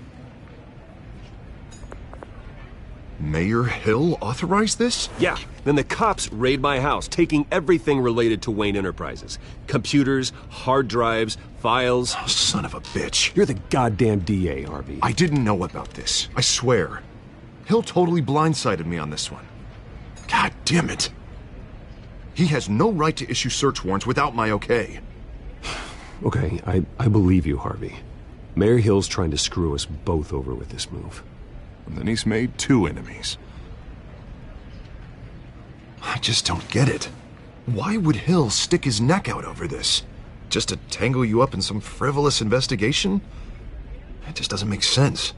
Mayor Hill authorized this? Yeah, then the cops raid my house, taking everything related to Wayne Enterprises. Computers, hard drives, files. Oh, son of a bitch. You're the goddamn DA, Harvey. I didn't know about this, I swear. Hill totally blindsided me on this one. God damn it. He has no right to issue search warrants without my okay. Okay, I believe you, Harvey. Mayor Hill's trying to screw us both over with this move. And then he's made 2 enemies. I just don't get it. Why would Hill stick his neck out over this? Just to tangle you up in some frivolous investigation? It just doesn't make sense.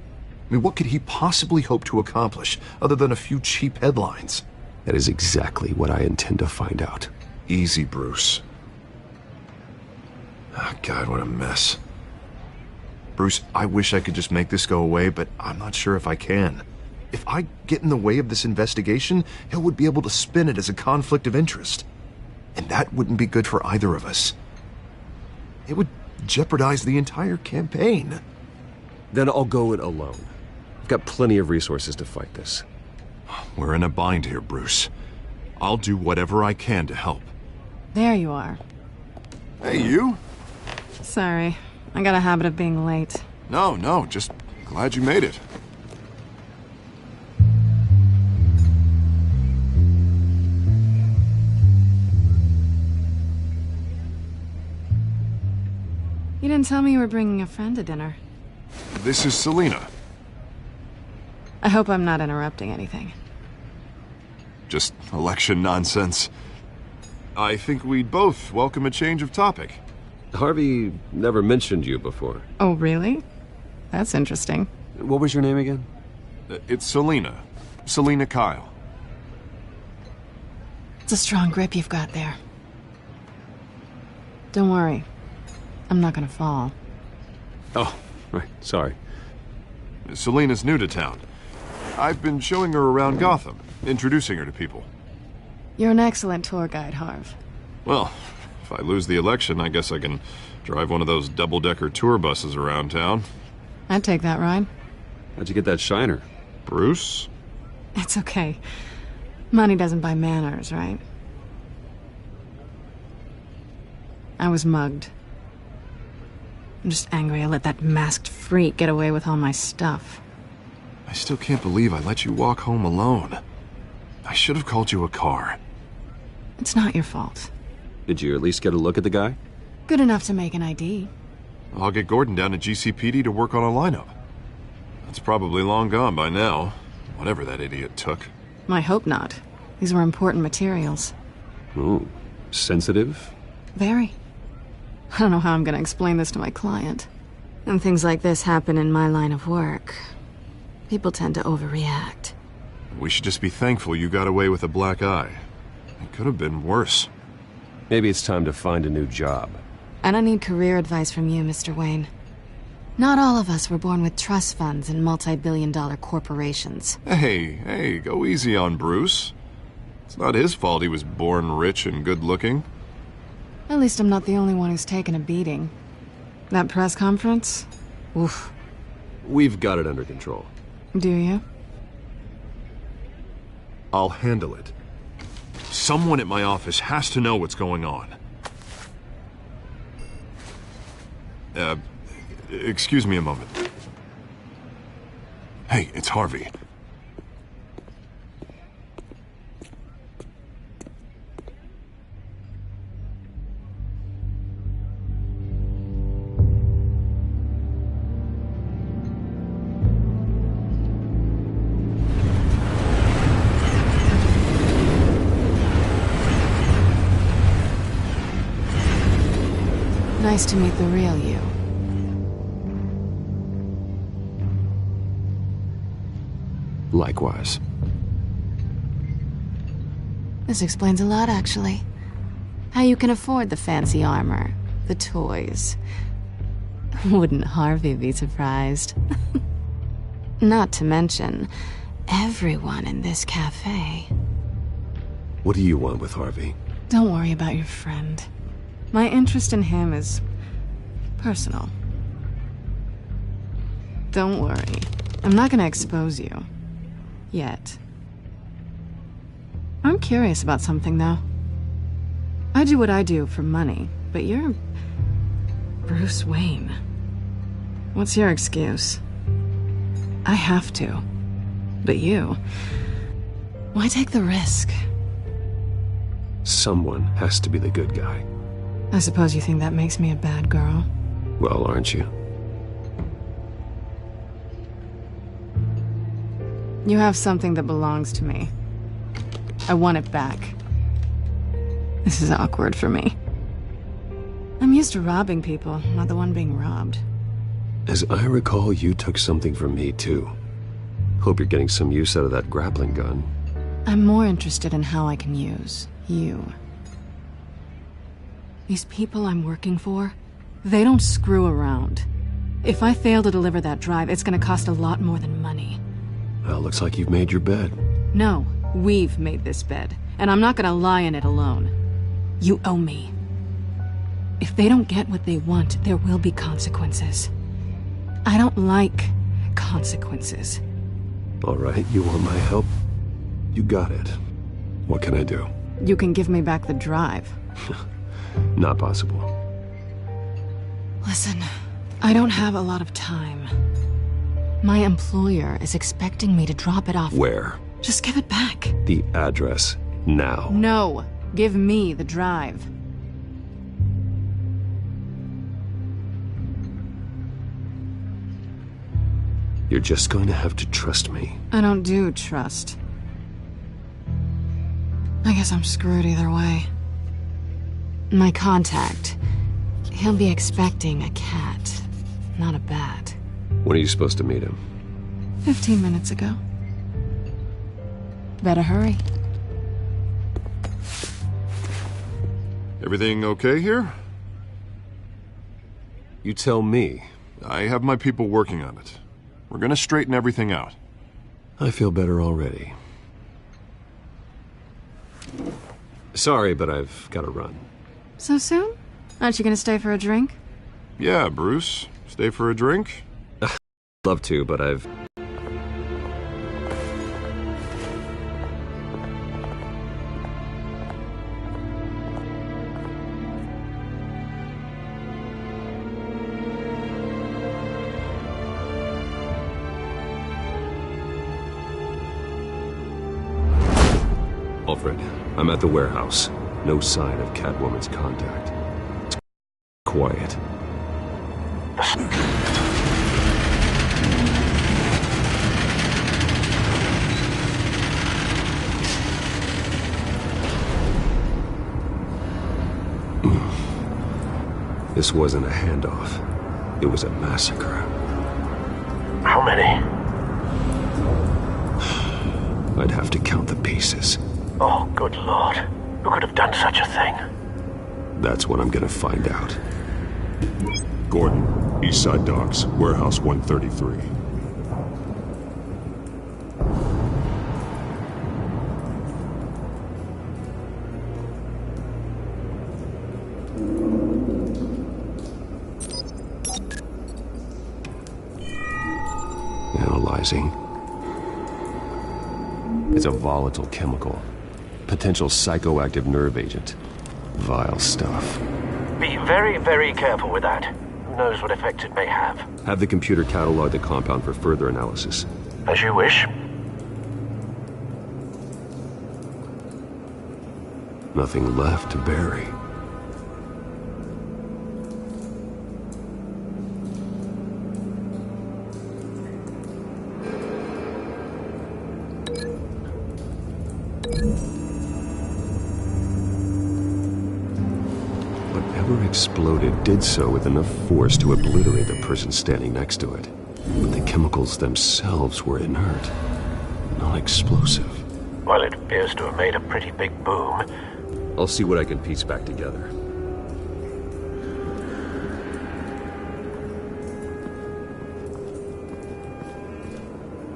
I mean, what could he possibly hope to accomplish other than a few cheap headlines? That is exactly what I intend to find out. Easy, Bruce. Oh, God, what a mess. Bruce, I wish I could just make this go away, but I'm not sure if I can. If I get in the way of this investigation, Hill would be able to spin it as a conflict of interest. And that wouldn't be good for either of us. It would jeopardize the entire campaign. Then I'll go it alone. I've got plenty of resources to fight this. We're in a bind here, Bruce. I'll do whatever I can to help. There you are. Hey, you? Sorry. I got a habit of being late. No, just glad you made it. You didn't tell me you were bringing a friend to dinner. This is Selina. I hope I'm not interrupting anything. Just election nonsense. I think we'd both welcome a change of topic. Harvey never mentioned you before. Oh, really? That's interesting. What was your name again? It's Selina. Selina Kyle. It's a strong grip you've got there. Don't worry. I'm not gonna fall. Oh, right. Sorry. Selina's new to town. I've been showing her around Gotham, introducing her to people. You're an excellent tour guide, Harv. Well, if I lose the election, I guess I can drive one of those double-decker tour buses around town. I'd take that ride. How'd you get that shiner? Bruce? It's okay. Money doesn't buy manners, right? I was mugged. I'm just angry I let that masked freak get away with all my stuff. I still can't believe I let you walk home alone. I should have called you a car. It's not your fault. Did you at least get a look at the guy? Good enough to make an ID. I'll get Gordon down to GCPD to work on a lineup. That's probably long gone by now, whatever that idiot took. I hope not. These were important materials. Ooh, sensitive? Very. I don't know how I'm gonna explain this to my client. And things like this happen in my line of work. People tend to overreact. We should just be thankful you got away with a black eye. It could have been worse. Maybe it's time to find a new job. And I need career advice from you, Mr. Wayne. Not all of us were born with trust funds and multi-billion-dollar corporations. Hey, go easy on Bruce. It's not his fault he was born rich and good-looking. At least I'm not the only one who's taken a beating. That press conference? Oof. We've got it under control. Do you? I'll handle it. Someone at my office has to know what's going on. Excuse me a moment. Hey, it's Harvey. Nice to meet the real you. Likewise. This explains a lot, actually. How you can afford the fancy armor, the toys. Wouldn't Harvey be surprised? Not to mention, everyone in this cafe. What do you want with Harvey? Don't worry about your friend. My interest in him is personal. Don't worry. I'm not gonna expose you. Yet. I'm curious about something, though. I do what I do for money, but you're Bruce Wayne. What's your excuse? I have to. But you... why take the risk? Someone has to be the good guy. I suppose you think that makes me a bad girl. Well, aren't you? You have something that belongs to me. I want it back. This is awkward for me. I'm used to robbing people, not the one being robbed. As I recall, you took something from me, too. Hope you're getting some use out of that grappling gun. I'm more interested in how I can use you. These people I'm working for, they don't screw around. If I fail to deliver that drive, it's gonna cost a lot more than money. Well, looks like you've made your bed. No, we've made this bed, and I'm not gonna lie in it alone. You owe me. If they don't get what they want, there will be consequences. I don't like consequences. All right, you want my help? You got it. What can I do? You can give me back the drive. Not possible. Listen, I don't have a lot of time. My employer is expecting me to drop it off. Where? Just give it back. The address, now. No, give me the drive. You're just going to have to trust me. I don't do trust. I guess I'm screwed either way. My contact, he'll be expecting a cat, not a bat. When are you supposed to meet him? 15 minutes ago. Better hurry. Everything okay here? You tell me. I have my people working on it. We're gonna straighten everything out. I feel better already. Sorry, but I've got to run. So soon? Aren't you gonna stay for a drink? Yeah, Bruce. Stay for a drink? Love to, but I've... Alfred, I'm at the warehouse. No sign of Catwoman's contact. It's quiet. This wasn't a handoff. It was a massacre. How many? I'd have to count the pieces. Oh, good Lord. Who could have done such a thing? That's what I'm gonna find out. Gordon, Eastside Docks, Warehouse 133. Analyzing. It's a volatile chemical. Potential psychoactive nerve agent. Vile stuff. Be very, very careful with that. Who knows what effect it may have. Have the computer catalog the compound for further analysis. As you wish. Nothing left to bury. Whatever exploded did so with enough force to obliterate the person standing next to it. But the chemicals themselves were inert, non-explosive. Well, it appears to have made a pretty big boom. I'll see what I can piece back together.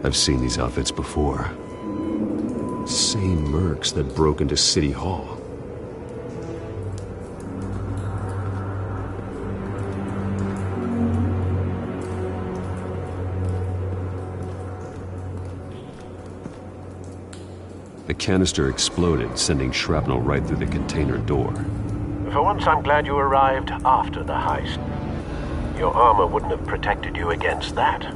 I've seen these outfits before. Same mercs that broke into City Hall. The canister exploded, sending shrapnel right through the container door. For once, I'm glad you arrived after the heist. Your armor wouldn't have protected you against that.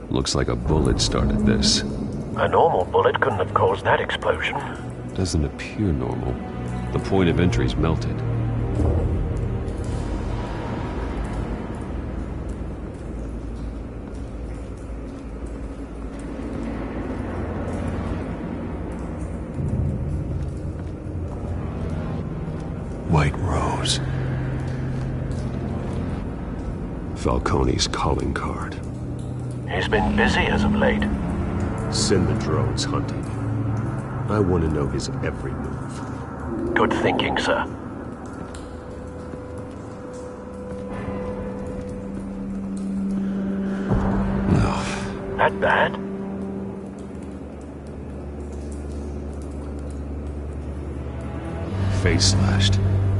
Looks like a bullet started this. A normal bullet couldn't have caused that explosion. Doesn't appear normal. The point of entry's melted. White Rose. Falcone's calling card. He's been busy as of late. Send the drones hunting. I want to know his every move. Good thinking, sir. No. That bad? Face slashed.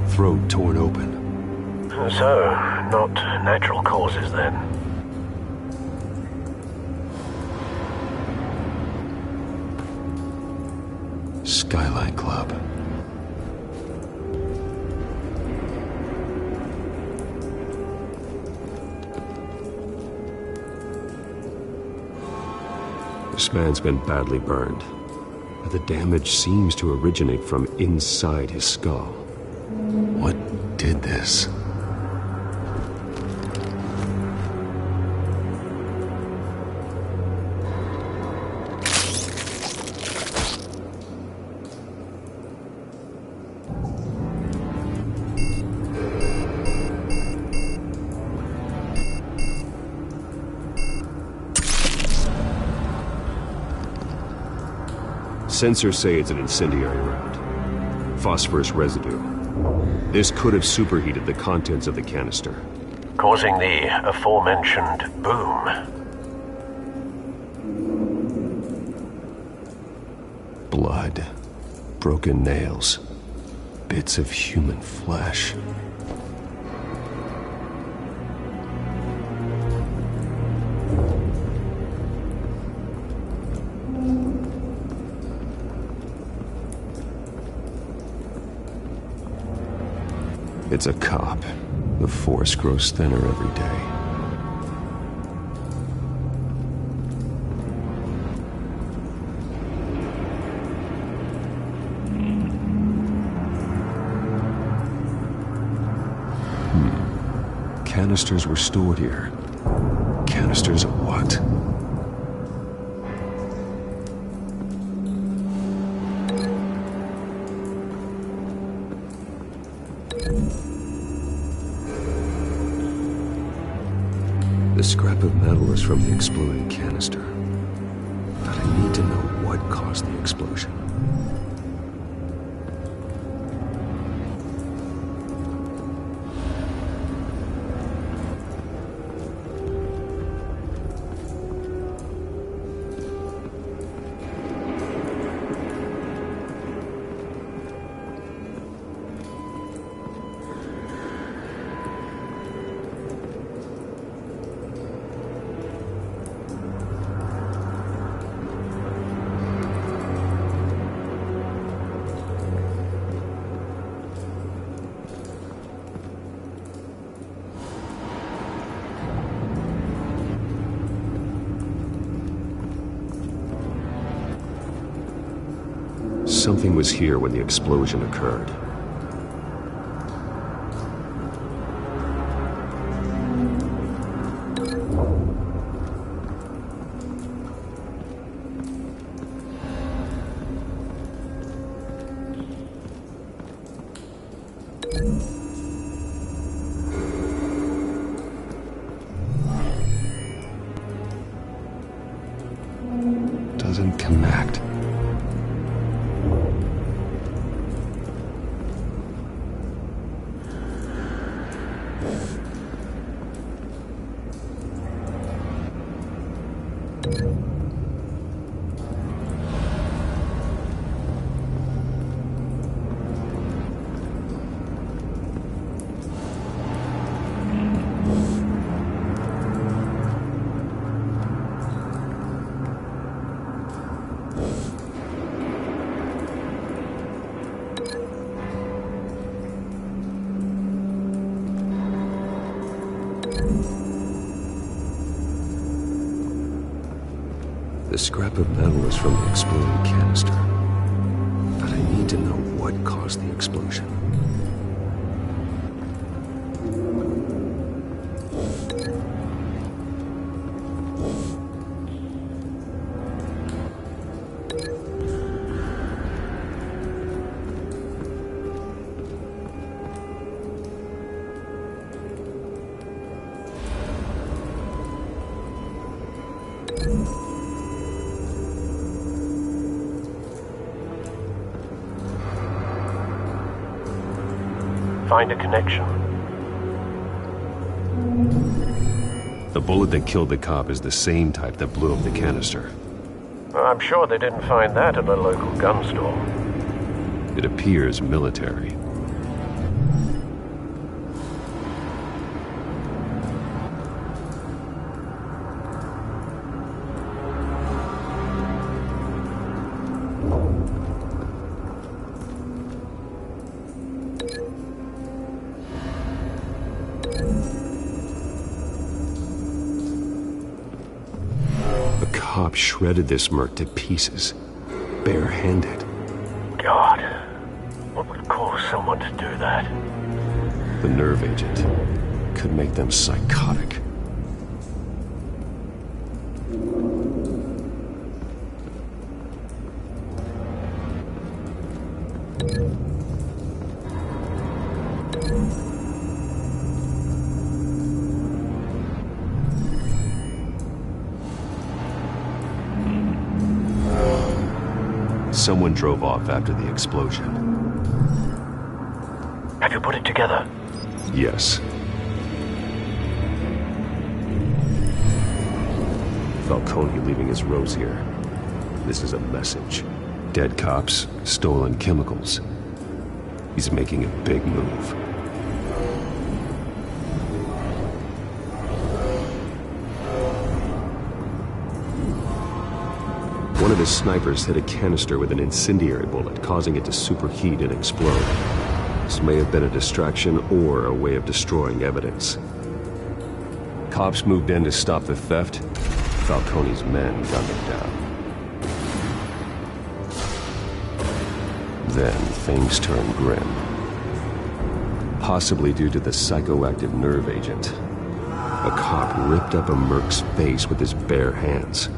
Throat torn open. So, not natural causes then. Skyline Club. This man's been badly burned, but the damage seems to originate from inside his skull. What did this? Sensors say it's an incendiary round. Phosphorus residue. This could have superheated the contents of the canister, causing the aforementioned boom. Blood. Broken nails. Bits of human flesh. It's a cop. The force grows thinner every day. Canisters were stored here. Canisters of what? The scrap of metal is from the exploding canister. But I need to know what caused the explosion. something was here when the explosion occurred. Doesn't connect. The scrap of metal is from the exploding canister. But I need to know what caused the explosion. Find a connection. The bullet that killed the cop is the same type that blew up the canister. I'm sure they didn't find that at a local gun store. It appears military. Cop shredded this merc to pieces, bare-handed. God, what would cause someone to do that? The nerve agent could make them psychotic. Someone drove off after the explosion. Have you put it together? Yes. Falcone leaving his rose here. This is a message. Dead cops, stolen chemicals. He's making a big move. One of his snipers hit a canister with an incendiary bullet, causing it to superheat and explode. This may have been a distraction or a way of destroying evidence. Cops moved in to stop the theft. Falcone's men gunned them down. Then things turned grim. Possibly due to the psychoactive nerve agent. A cop ripped up a merc's face with his bare hands.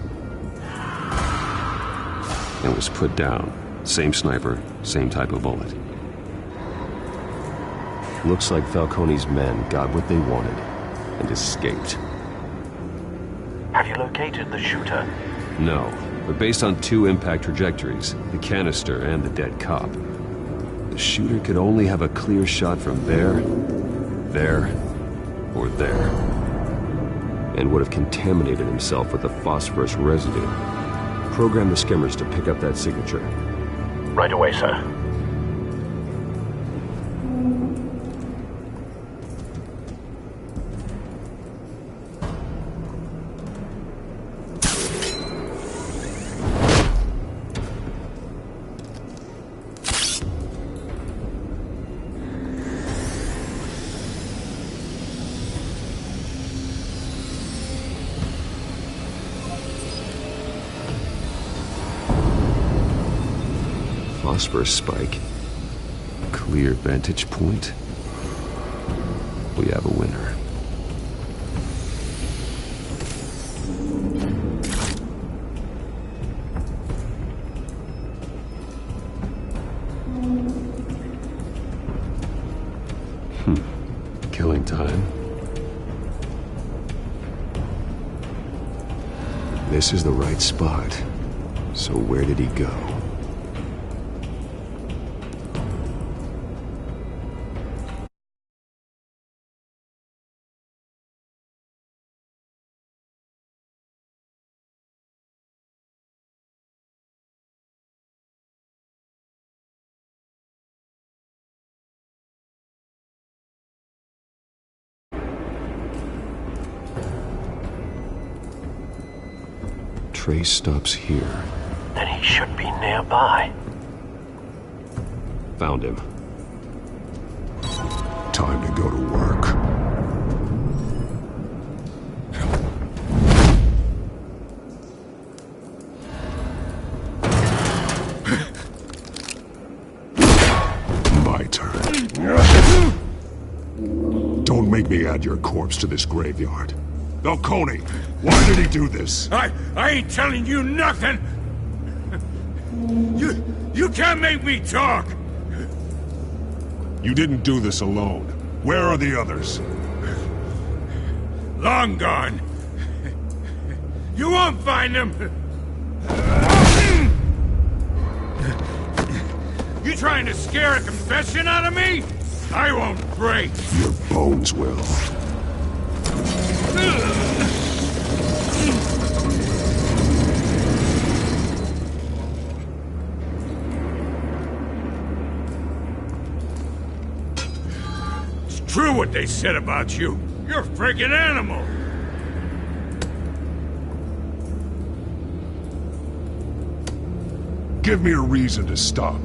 And was put down. Same sniper, same type of bullet. Looks like Falcone's men got what they wanted and escaped. Have you located the shooter? No, but based on two impact trajectories, the canister and the dead cop, the shooter could only have a clear shot from there, or there, and would have contaminated himself with the phosphorus residue. Program the skimmers to pick up that signature. Right away, sir. phosphorus spike. Clear vantage point. We have a winner. Killing time. This is the right spot. So where did he go? Trace stops here. Then he should be nearby. Found him. Time to go to work. My turn. Don't make me add your corpse to this graveyard. Falcone, why did he do this? I ain't telling you nothing! You can't make me talk! You didn't do this alone. Where are the others? Long gone. You won't find them! You trying to scare a confession out of me? I won't break! Your bones will. It's true what they said about you. You're a freaking animal. Give me a reason to stop.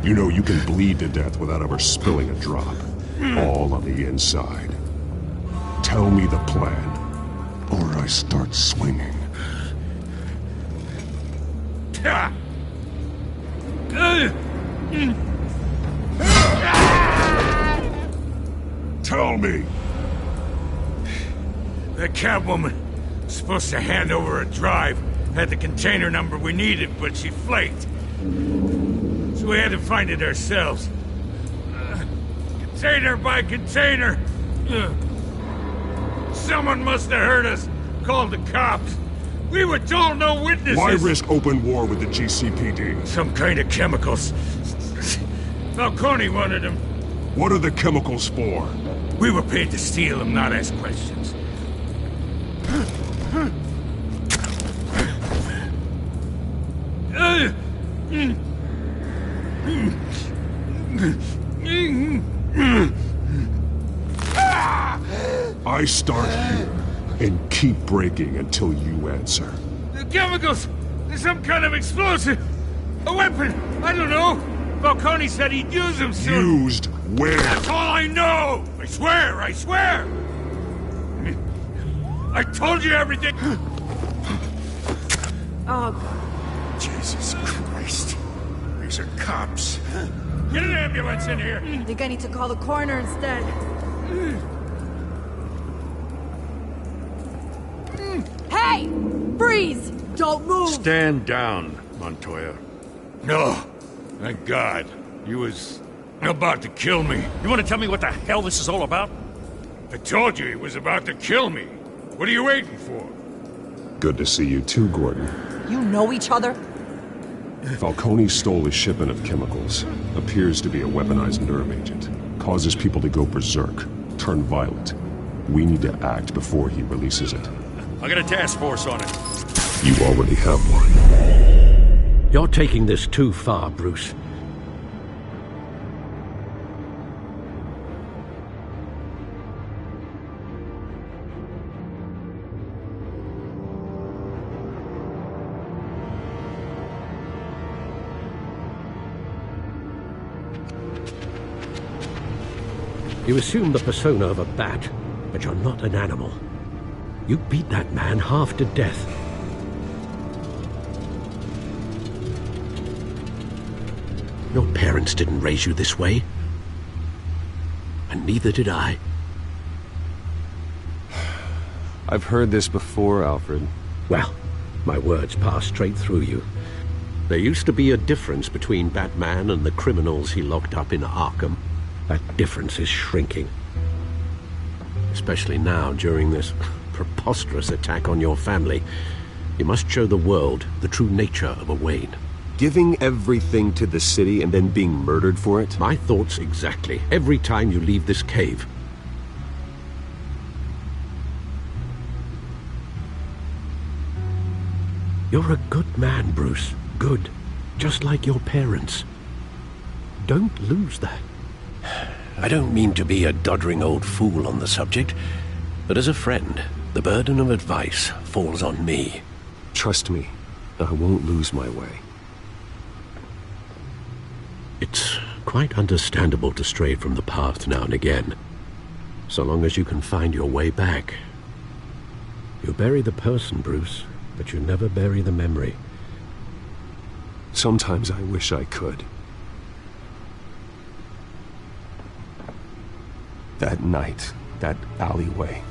You know you can bleed to death without ever spilling a drop. All on the inside. Tell me the plan, or I start swinging. Tell me! That Catwoman was supposed to hand over a drive. Had the container number we needed, but she flaked. So we had to find it ourselves. Container by container. Someone must have heard us. Called the cops. We were told no witnesses. Why risk open war with the GCPD? Some kind of chemicals. Falcone wanted them. What are the chemicals for? We were paid to steal them, not ask questions. I start here and keep breaking until you answer. The chemicals! There's some kind of explosive! A weapon! I don't know! Falcone said he'd use them soon! Used where? That's all I know! I swear! I swear! I told you everything! Oh, Jesus Christ. These are cops. Get an ambulance in here! I think I need to call the coroner instead. Hey! Freeze! Don't move! Stand down, Montoya. No. Thank God. He was about to kill me. You want to tell me what the hell this is all about? I told you he was about to kill me. What are you waiting for? Good to see you too, Gordon. You know each other? Falcone stole a shipment of chemicals. Appears to be a weaponized nerve agent. Causes people to go berserk, turn violent. We need to act before he releases it. I got a task force on it. You already have one. You're taking this too far, Bruce. You assume the persona of a bat, but you're not an animal. You beat that man half to death. Your parents didn't raise you this way. And neither did I. I've heard this before, Alfred. Well, my words pass straight through you. There used to be a difference between Batman and the criminals he locked up in Arkham. That difference is shrinking. Especially now, during this preposterous attack on your family. You must show the world the true nature of a Wayne. Giving everything to the city and then being murdered for it? My thoughts exactly. Every time you leave this cave. You're a good man, Bruce. Good. Just like your parents. Don't lose that. I don't mean to be a doddering old fool on the subject, but as a friend, the burden of advice falls on me. Trust me, I won't lose my way. It's quite understandable to stray from the path now and again, so long as you can find your way back. You bury the person, Bruce, but you never bury the memory. Sometimes I wish I could. That night, that alleyway,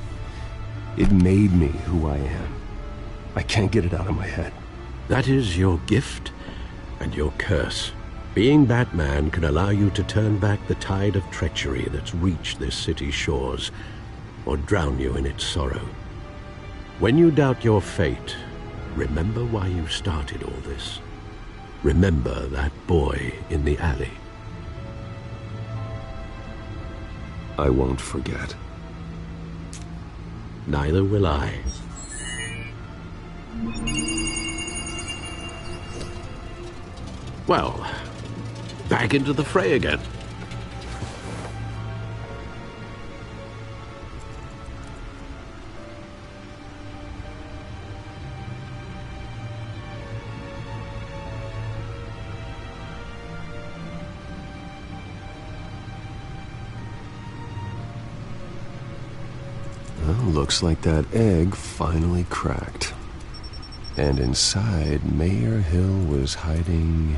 it made me who I am. I can't get it out of my head. That is your gift and your curse. Being Batman can allow you to turn back the tide of treachery that's reached this city's shores, or drown you in its sorrow. When you doubt your fate, remember why you started all this. Remember that boy in the alley. I won't forget. Neither will I. Well, back into the fray again. Looks like that egg finally cracked. And inside, Mayor Hill was hiding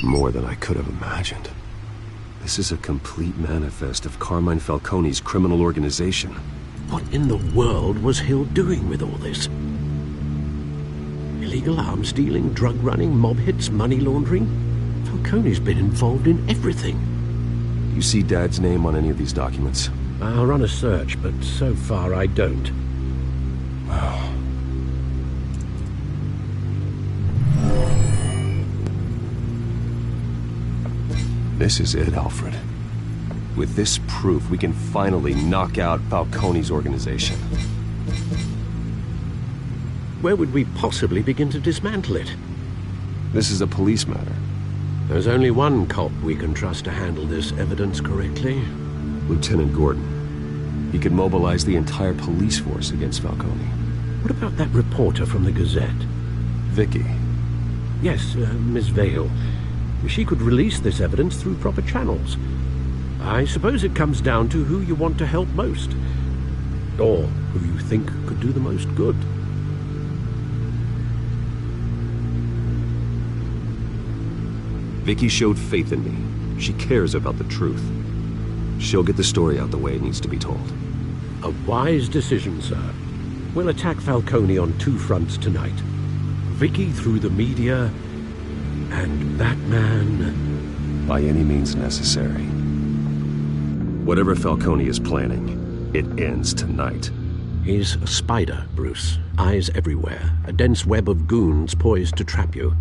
more than I could have imagined. This is a complete manifest of Carmine Falcone's criminal organization. What in the world was Hill doing with all this? Illegal arms dealing, drug running, mob hits, money laundering? Falcone's been involved in everything. You see Dad's name on any of these documents? I'll run a search, but so far I don't. Wow. This is it, Alfred. With this proof, we can finally knock out Falcone's organization. Where would we possibly begin to dismantle it? This is a police matter. There's only one cop we can trust to handle this evidence correctly. Lieutenant Gordon. He could mobilize the entire police force against Falcone. What about that reporter from the Gazette? Vicky. Yes, Miss Vale. She could release this evidence through proper channels. I suppose it comes down to who you want to help most. Or who you think could do the most good. Vicky showed faith in me. She cares about the truth. She'll get the story out the way it needs to be told. A wise decision, sir. We'll attack Falcone on two fronts tonight. Vicky through the media, and Batman... by any means necessary. Whatever Falcone is planning, it ends tonight. He's a spider, Bruce. Eyes everywhere. A dense web of goons poised to trap you.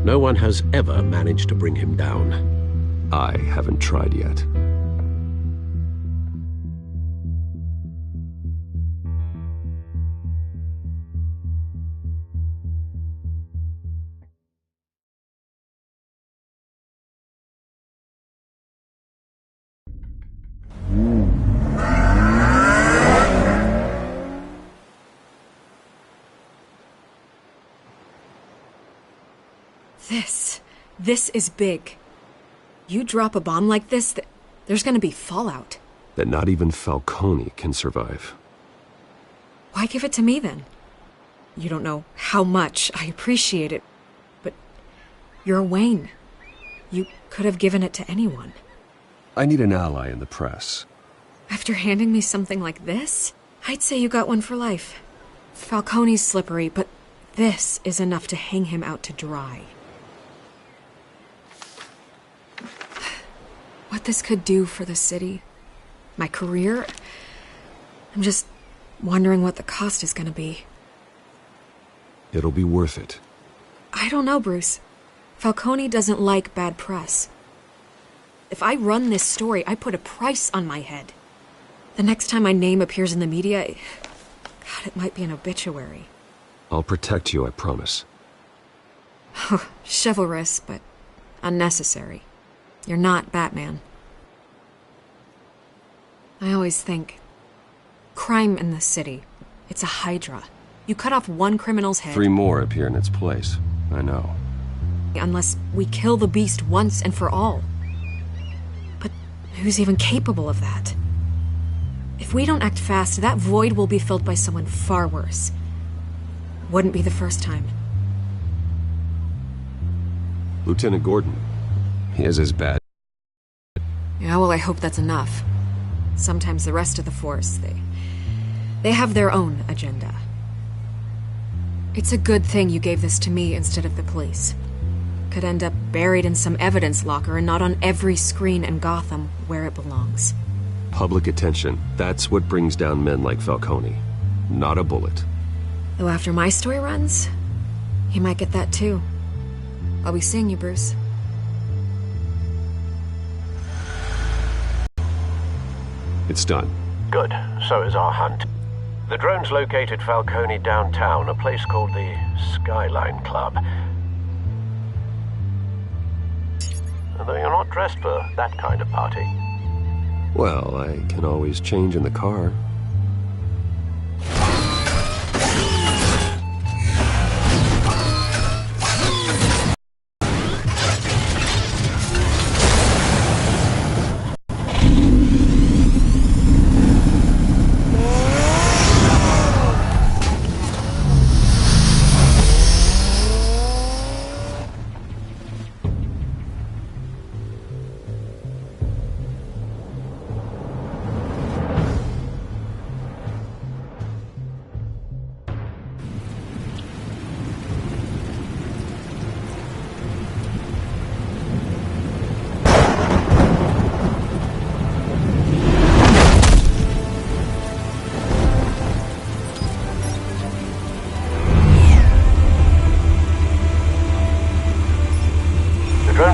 No one has ever managed to bring him down. I haven't tried yet. This is big. You drop a bomb like this, there's gonna be fallout. That not even Falcone can survive. Why give it to me then? You don't know how much I appreciate it, but You're Wayne. You could have given it to anyone. I need an ally in the press. After handing me something like this, I'd say you got one for life. Falcone's slippery, but this is enough to hang him out to dry. What this could do for the city, my career, I'm just wondering what the cost is gonna be. It'll be worth it. I don't know, Bruce. Falcone doesn't like bad press. If I run this story, I put a price on my head. The next time my name appears in the media, God, it might be an obituary. I'll protect you, I promise. Chivalrous, but unnecessary. You're not Batman. I always think, crime in the city, it's a hydra. You cut off one criminal's head. 3 more appear in its place. I know. Unless we kill the beast once and for all. But who's even capable of that? If we don't act fast, that void will be filled by someone far worse. Wouldn't be the first time. Lieutenant Gordon. He is as bad. Yeah, well, I hope that's enough. Sometimes the rest of the force, they have their own agenda. It's a good thing you gave this to me instead of the police. Could end up buried in some evidence locker and not on every screen in Gotham where it belongs. Public attention. That's what brings down men like Falcone. Not a bullet. Though after my story runs, he might get that too. I'll be seeing you, Bruce. It's done. Good. So is our hunt. The drones located Falcone downtown, a place called the Skyline Club. Although you're not dressed for that kind of party. Well, I can always change in the car.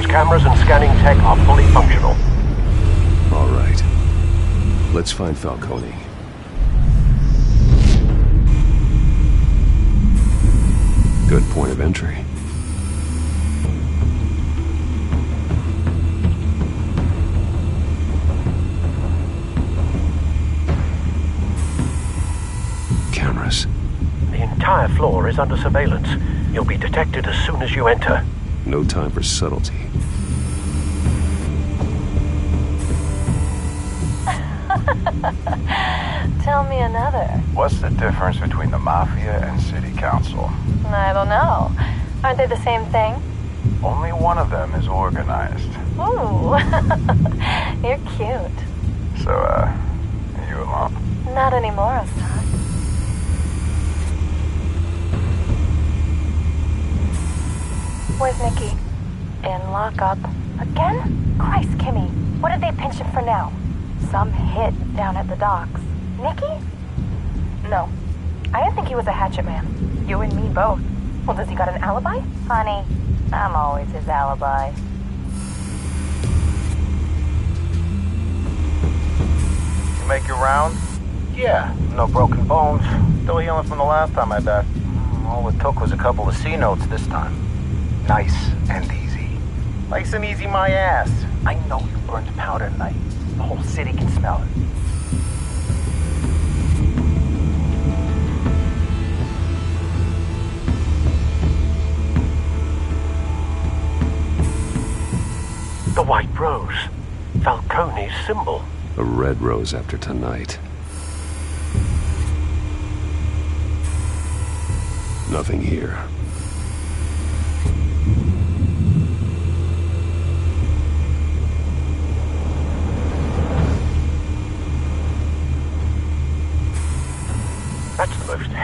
Cameras and scanning tech are fully functional. All right. Let's find Falcone. Good point of entry. Cameras. The entire floor is under surveillance. You'll be detected as soon as you enter. No time for subtlety. Tell me another. What's the difference between the Mafia and City Council? I don't know. Aren't they the same thing? Only one of them is organized. Ooh. You're cute. So, are you alone? Not anymore, Ostar. Where's Nikki? In lockup. Again? Christ, Kimmy. What did they pinch him for now? Some hit down at the docks. Nikki? No. I didn't think he was a hatchet man. You and me both. Well, does he got an alibi? Honey, I'm always his alibi. You make your round? Yeah, no broken bones. Still healing from the last time, I bet. All it took was a couple of C notes this time. Nice and easy. Nice and easy, my ass. I know you burned powder tonight. The whole city can smell it. The white rose. Falcone's symbol. A red rose after tonight. Nothing here.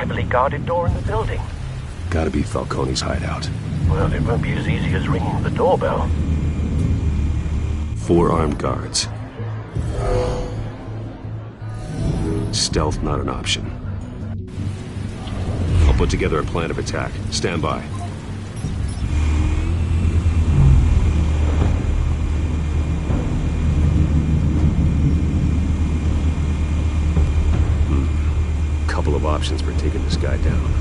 heavily guarded door in the building. Gotta be Falcone's hideout. Well, it won't be as easy as ringing the doorbell. 4 armed guards. Stealth not an option. I'll put together a plan of attack. Stand by. Couple of options for taking this guy down.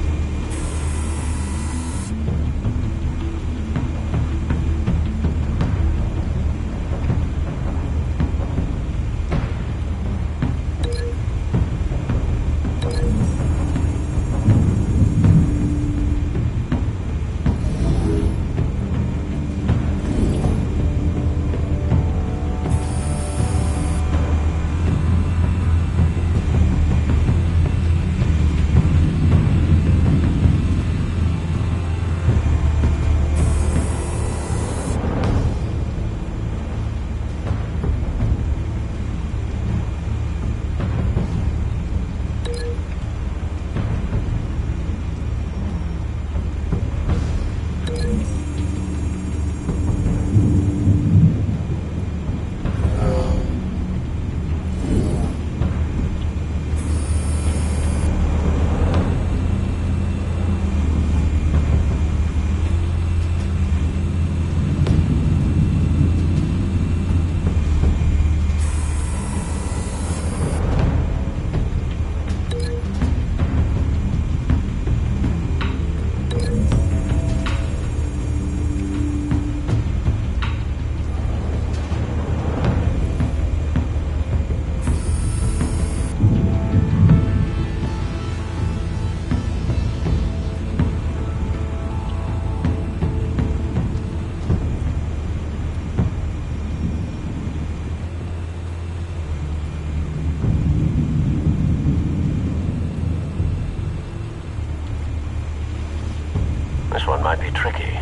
This one might be tricky.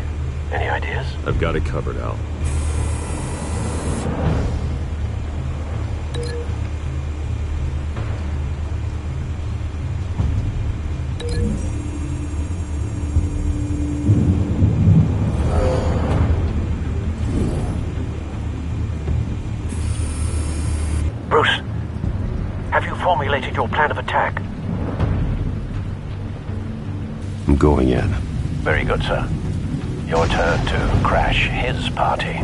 Any ideas? I've got it covered, Al. Bruce, have you formulated your plan of attack? I'm going in. Very good, sir. Your turn to crash his party.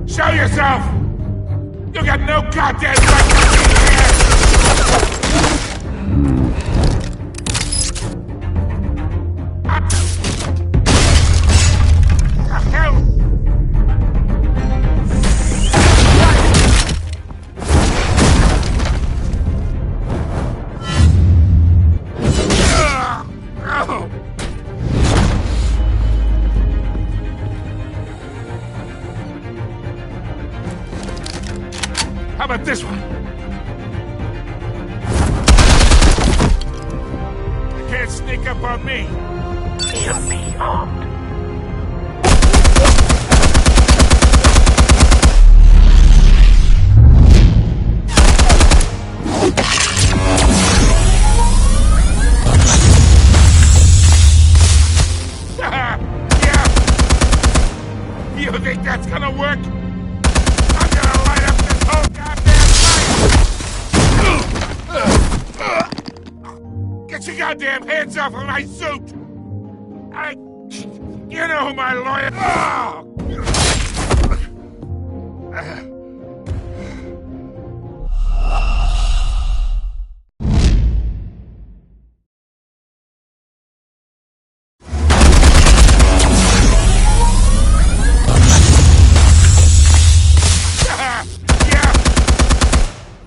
Show yourself! You got no goddamn right to be here! The hell? How about this one? You can't sneak up on me. EMP armed. You think that's gonna work? I'm gonna light up this whole goddamn place! Get your goddamn hands off of my suit! You know who my lawyer...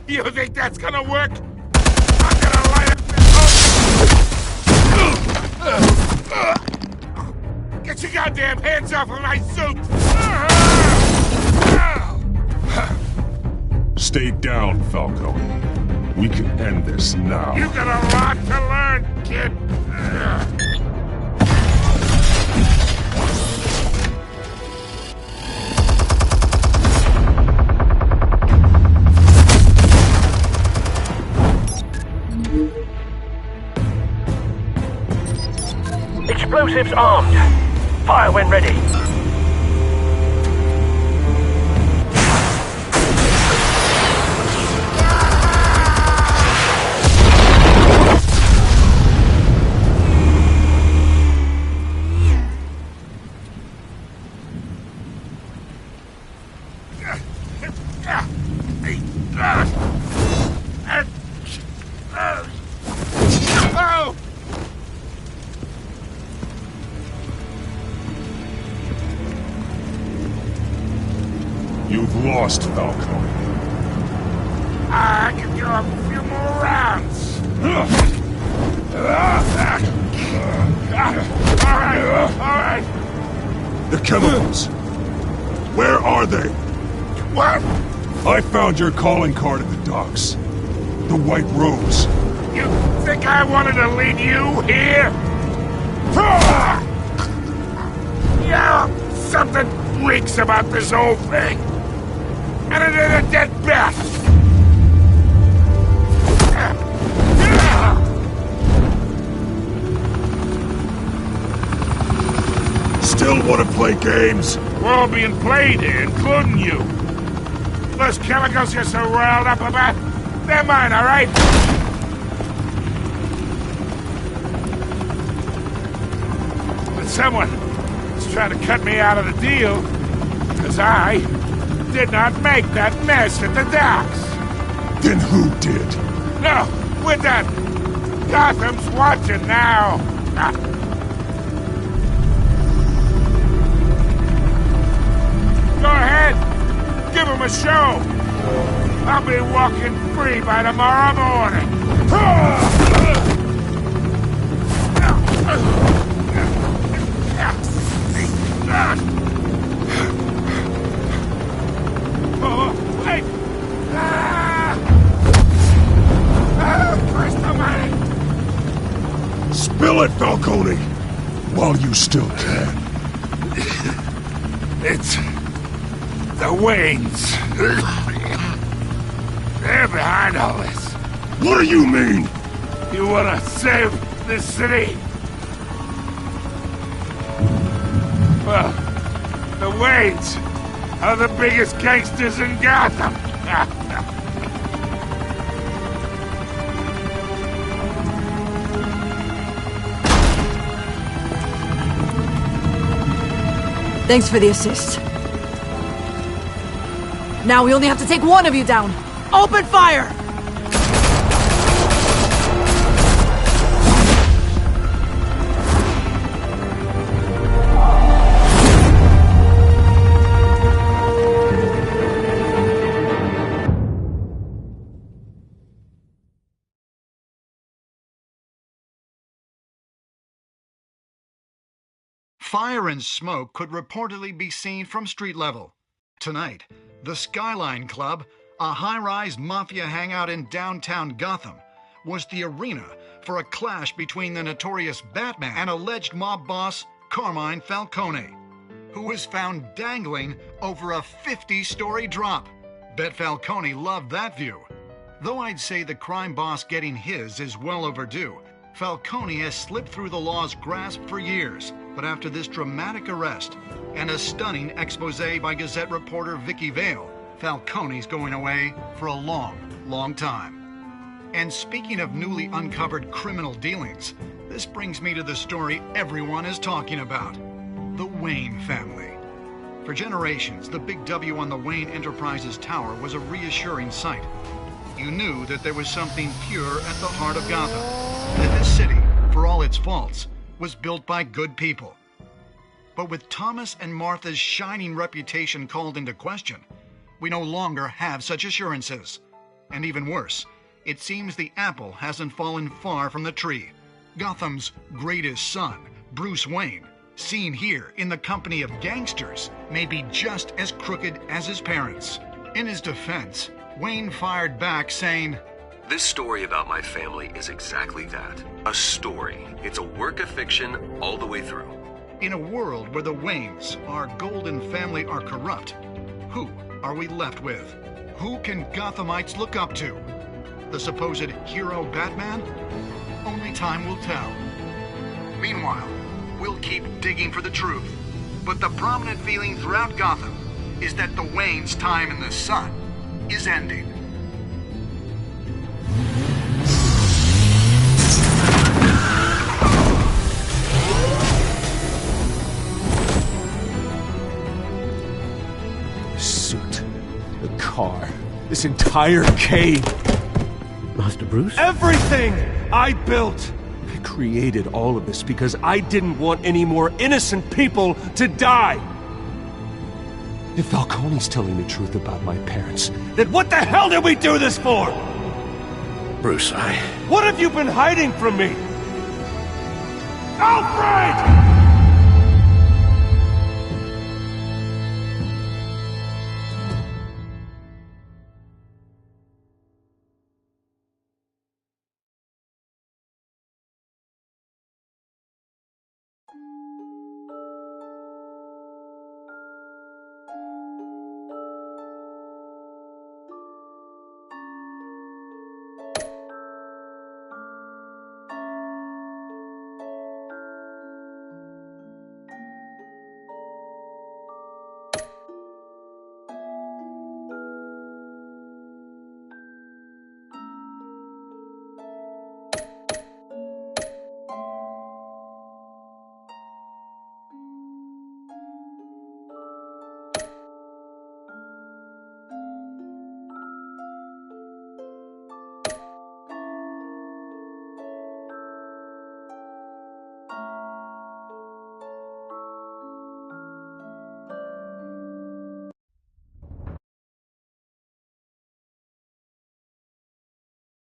You think that's gonna work? I'm gonna light up this whole... Get your goddamn hands off of my suit! Stay down, Falcone. We can end this now. You got a lot to learn, kid! Explosives armed. Fire when ready. Oh! You've lost, Falcone. I can go a few more rounds. All right. The chemicals. Where are they? What? I found your calling card at the docks. The White Rose. You think I wanted to lead you here? Yeah, something reeks about this whole thing. And it is a dead bat! Still want to play games? We're all being played here, including you. Those chemicals you're so riled up about, they're mine, all right? But someone is trying to cut me out of the deal, because I did not make that mess at the docks. Then who did? No, we're done. Gotham's watching now. Go ahead. Give him a show. I'll be walking free by tomorrow morning. Oh, wait! Christ almighty! Spill it, Falcone! While you still can. It's... the Waynes. They're behind all this. What do you mean? You wanna save this city? Well, the Waynes are the biggest gangsters in Gotham. Thanks for the assist. Now we only have to take one of you down. Open fire! Fire and smoke could reportedly be seen from street level. Tonight, the Skyline Club, a high-rise mafia hangout in downtown Gotham, was the arena for a clash between the notorious Batman and alleged mob boss Carmine Falcone, who was found dangling over a 50-story drop. Bet Falcone loved that view. Though I'd say the crime boss getting his is well overdue, Falcone has slipped through the law's grasp for years. But after this dramatic arrest and a stunning expose by Gazette reporter Vicky Vale, Falcone's going away for a long, long time. And speaking of newly uncovered criminal dealings, this brings me to the story everyone is talking about: the Wayne family. For generations, the big W on the Wayne Enterprises Tower was a reassuring sight. You knew that there was something pure at the heart of Gotham, that this city, for all its faults, was built by good people. But with Thomas and Martha's shining reputation called into question, we no longer have such assurances. And even worse, it seems the apple hasn't fallen far from the tree. Gotham's greatest son, Bruce Wayne, seen here in the company of gangsters, may be just as crooked as his parents. In his defense, Wayne fired back saying, "This story about my family is exactly that. A story. It's a work of fiction all the way through." In a world where the Waynes, our golden family, are corrupt, who are we left with? Who can Gothamites look up to? The supposed hero Batman? Only time will tell. Meanwhile, we'll keep digging for the truth. But the prominent feeling throughout Gotham is that the Waynes' time in the sun is ending. The suit, the car, this entire cave. Master Bruce? Everything I built! I created all of this because I didn't want any more innocent people to die! If Falcone's telling the truth about my parents, then what the hell did we do this for? Bruce, What have you been hiding from me? Alfred!